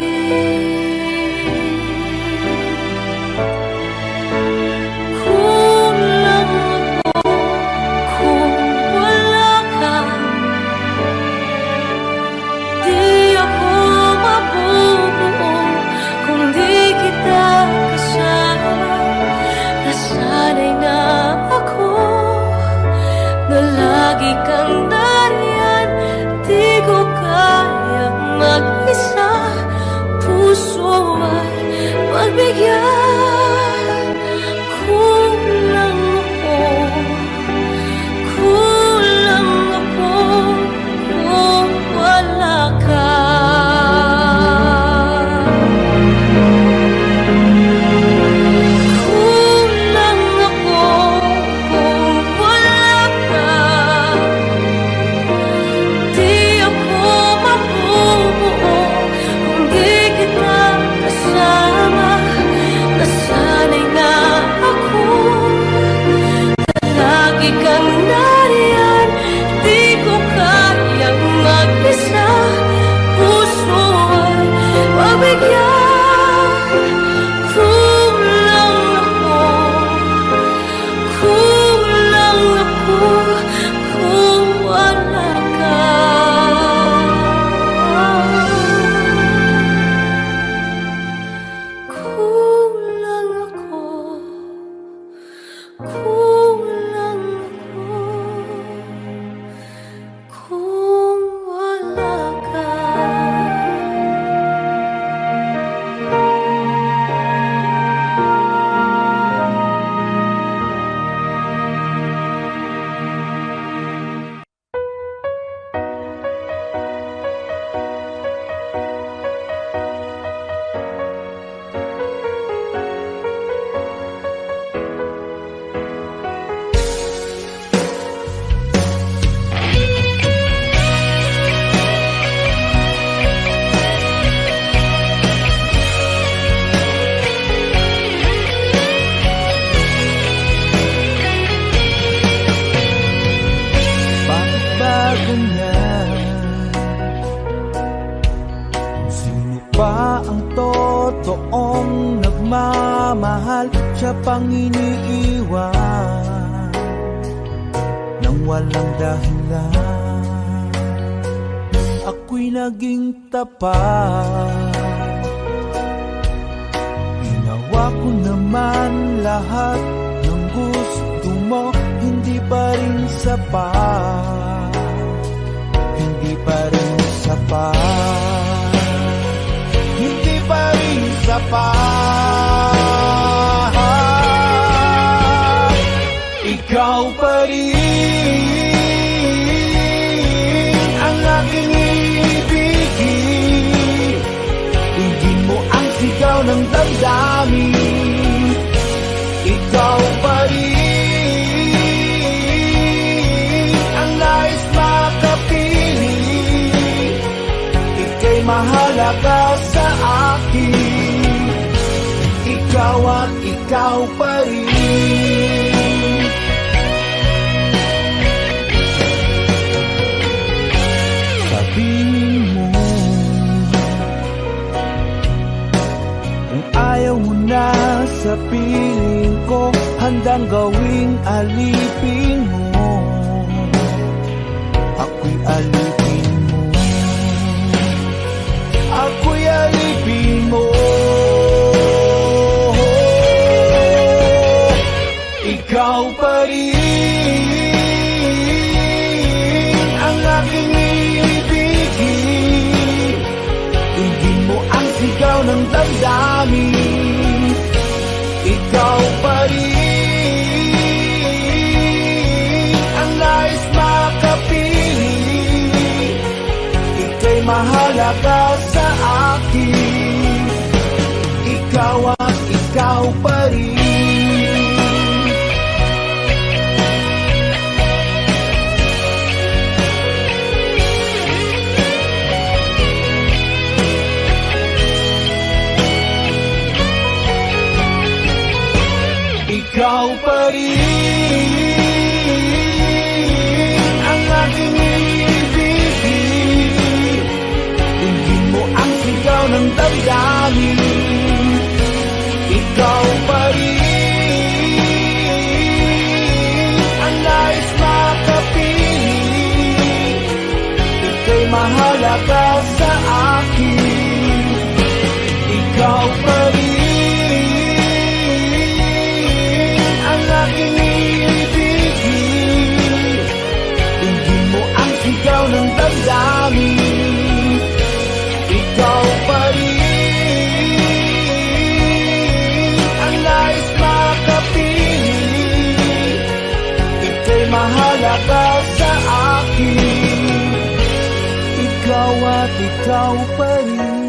S6: Lagi kang nariyan, di
S2: Sino ba ang totoong nagmamahal? Siya pang iniiwan nang walang dahilan. Ako'y naging tapat, ginawa ko naman lahat ng gusto mo. Hindi pa rin sapat, hindi pa rin sapat, hindi pa rin sapat. Ikaw pa rin ang aking ibigin. Tingin mo ang sigaw ng damdamin. Ikaw pa rin ang nais makapiling. Ika'y mahalaga sa akin. Ikaw at ikaw pa rin. Sabihin mo kung ayaw mo na sa piling ko, handang gawing alipin mo. Ako'y alipin mo, ako'y alipin mo. Ikaw pa rin ang aking ibigin. Tingin mo ang sigaw ng damdamin. Ikaw pa rin ang nais makapiling. Ika'y mahalaga sa akin. Ikaw at ikaw pa rin. Ikaw pa rin ang aking ibigin. Tingin mo ang sigaw ng damdamin. Ikaw pa rin ang nais makapiling. Ika'y mahalaga sa akin. Ikaw pa rin ang aking ibigin. Tingin mo ang sigaw ng damdamin. Ikaw pa rin ang nais makapiling. Ika'y mahalaga sa akin. Ikaw at ikaw pa rin.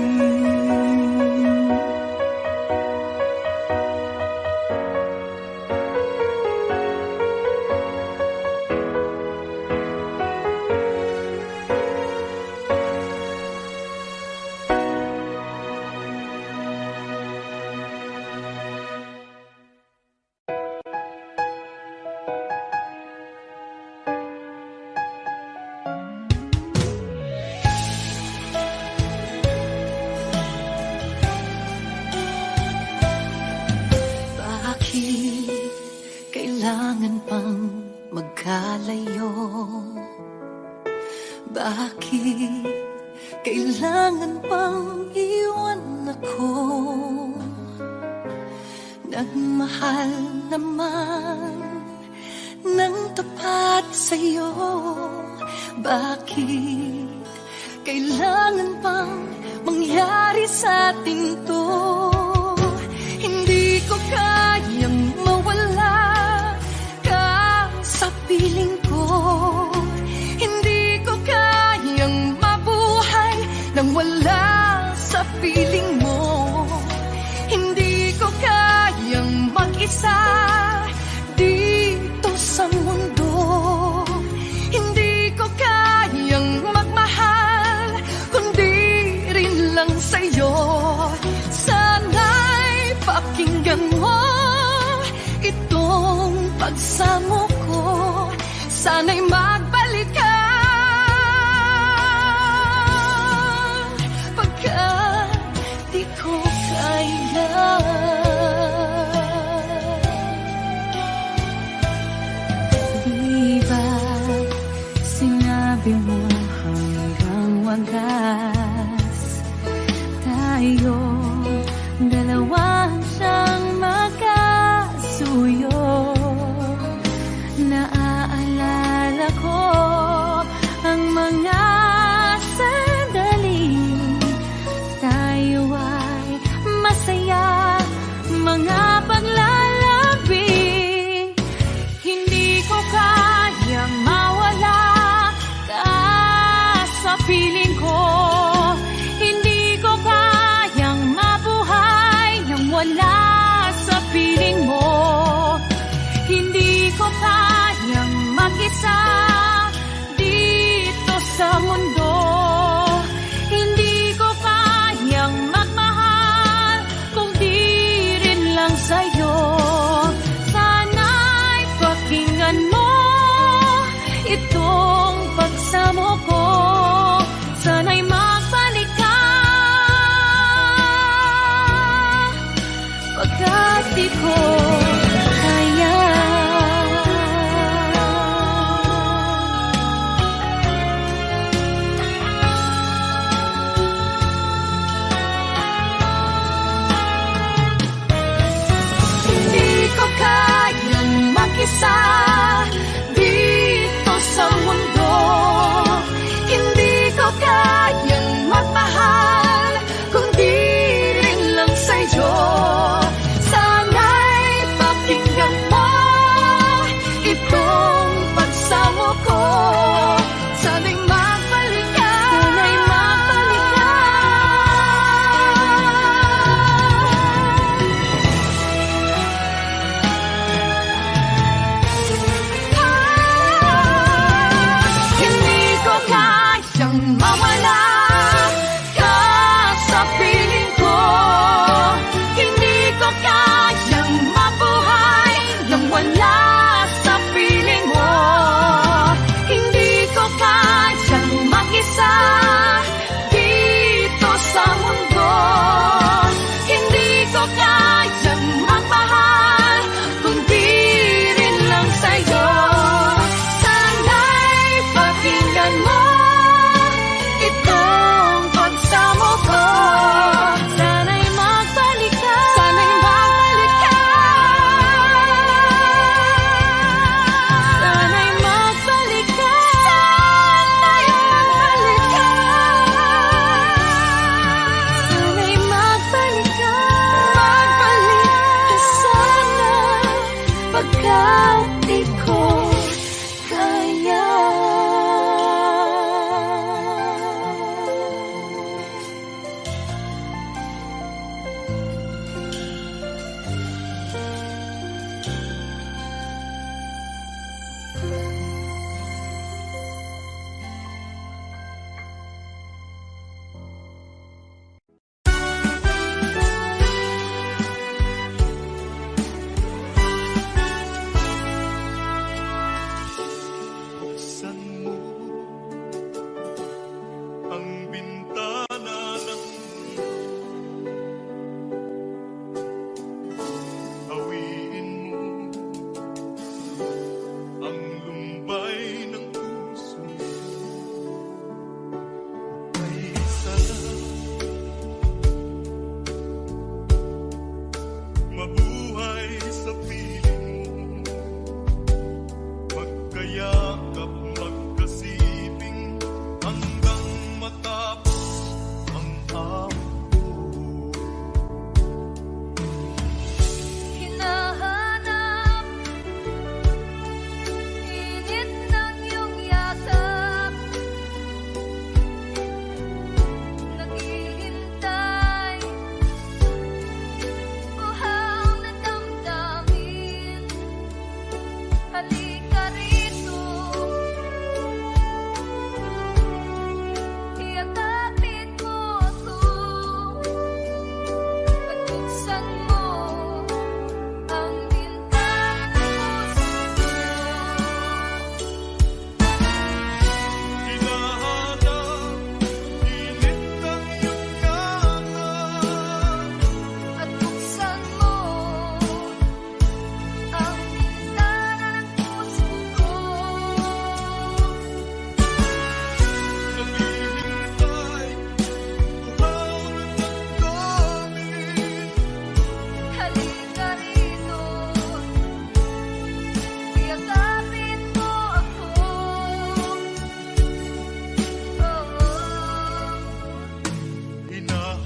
S1: Kailangan pang magkalayo? Bakit kailangan pang iwan ako? Nagmahal naman ng tapat sa'yo. Bakit kailangan pang mangyari sa atin to? Hindi ko kayang mawala sa piling ko. Hindi ko kayang mabuhay nang wala sa piling mo. Hindi ko kayang mag-isa dito sa mundo. Hindi ko kayang magmahal kundi rin lang sa'yo. Sana'y pakinggan mo itong pagsamo ko. Sana'y magbalik ka pagka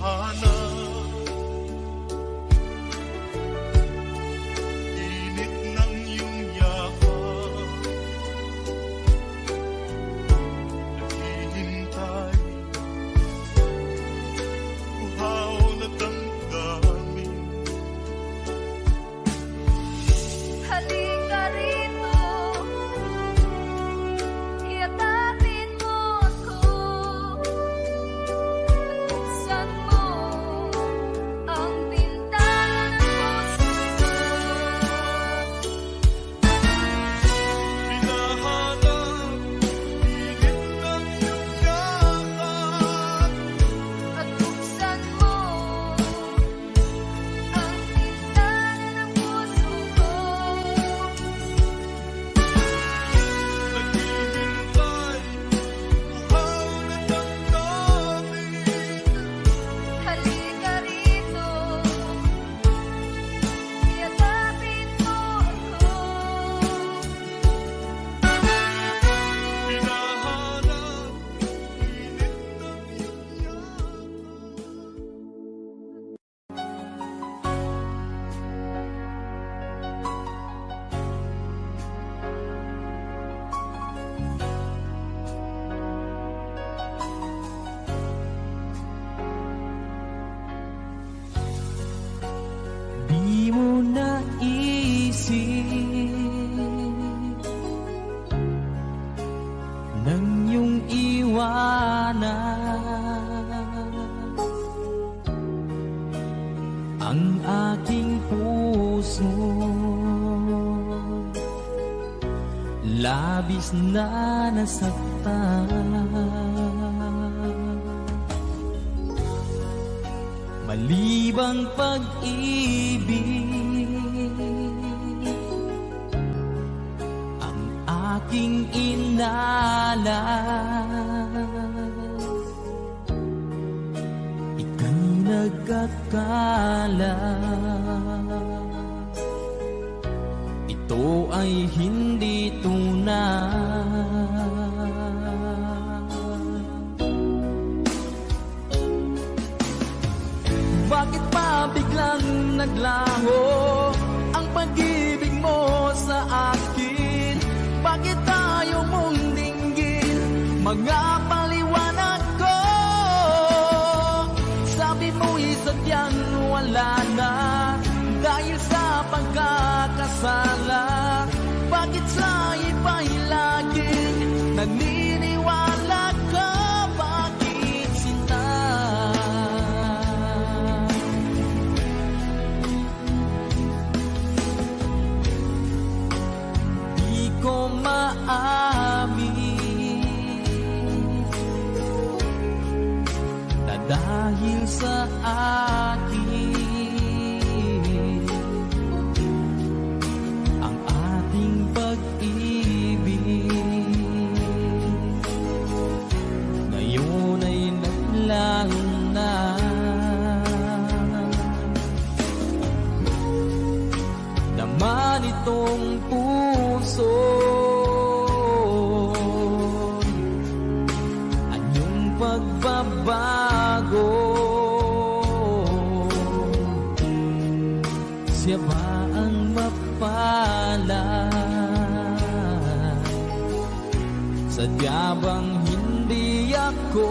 S7: hinahanap. Init ng iyong yakap, naghihintay, uhaw na damdamin.
S6: Halika rito, yakapin mo ako, at buksan mo ang bintana ng puso ko.
S7: Hinahanap, init ng iyong yakap,
S6: At buksan mo ang bintana ng puso ko.
S7: naghihintay, uhaw na damdamin.
S6: Halika rito, yakapin mo ako.
S7: Hinahanap, init ng iyong yakap.
S2: Di mo naisip nang iyong iwanan ang aking puso, labis na nasaktan. Malibang pag-ibig ang aking inalas, ika'y nagkakala ito ay hindi tunay. Bakit pa biglang naglaho ang pag-ibig mo sa akin? Bakit tayo mong dinggin mga paliwanag ko? Sabi mo'y sadyang wala na dahil sa pagkakasala. Bakit sa iba'y laging naniniwala ka? Bakit sinta? Di ko maamin na dahil sa akin ang ating pag-ibig ngayon ay naglaho na. Naman itong puso anyong pagbabago, siya ba ang mapalad? Sadya bang hindi ako?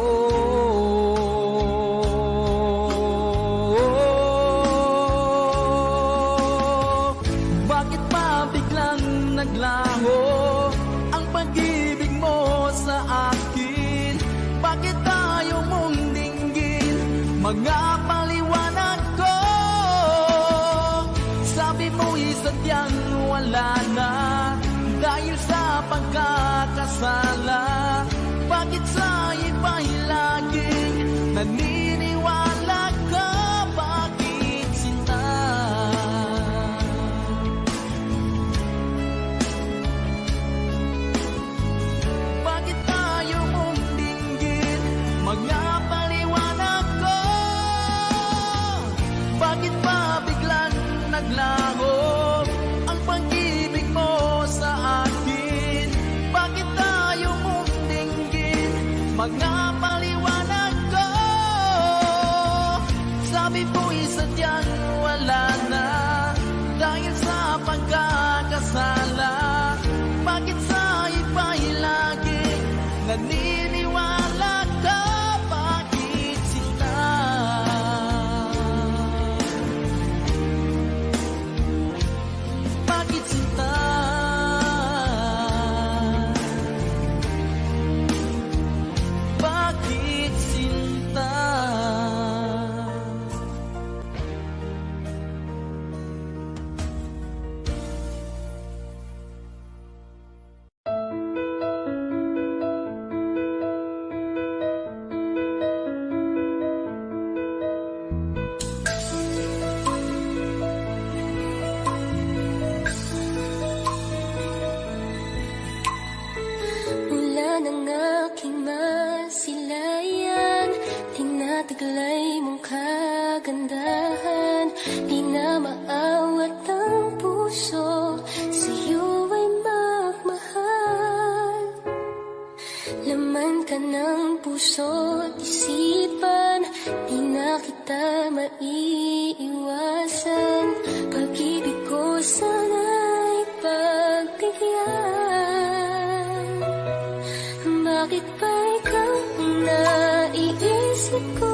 S2: Bakit pa biglang naglaho ang pag-ibig mo sa akin? Bakit tayo mong dinggin mga paliwanag ko? Sabi mo'y sadyang wala na dahil sa pagkakasala. Bakit sa iba'y laging naniniwala ka? Bakit sinta? Bakit tayo mong dinggin mga paliwanag ko? Bakit pa biglang naglaho ang pag-ibig mo sa akin? Bakit tayo mong Kami po'y sadyang wala na dahil sa pagkakasala. Bakit sa iba'y lagi naniniwala ka? Bakit sila? Bakit sila? Bakit sinta?
S8: Mula ng aking masilayan, tinataglay mong kagandahan. Di na maawat ang puso, sa'yo ay magmahal. Laman ka ng puso't isipan, di na kita maiiwasan. Pag-ibig ko sana'y pagbigyan. Bakit ba ikaw ang naiisip ko?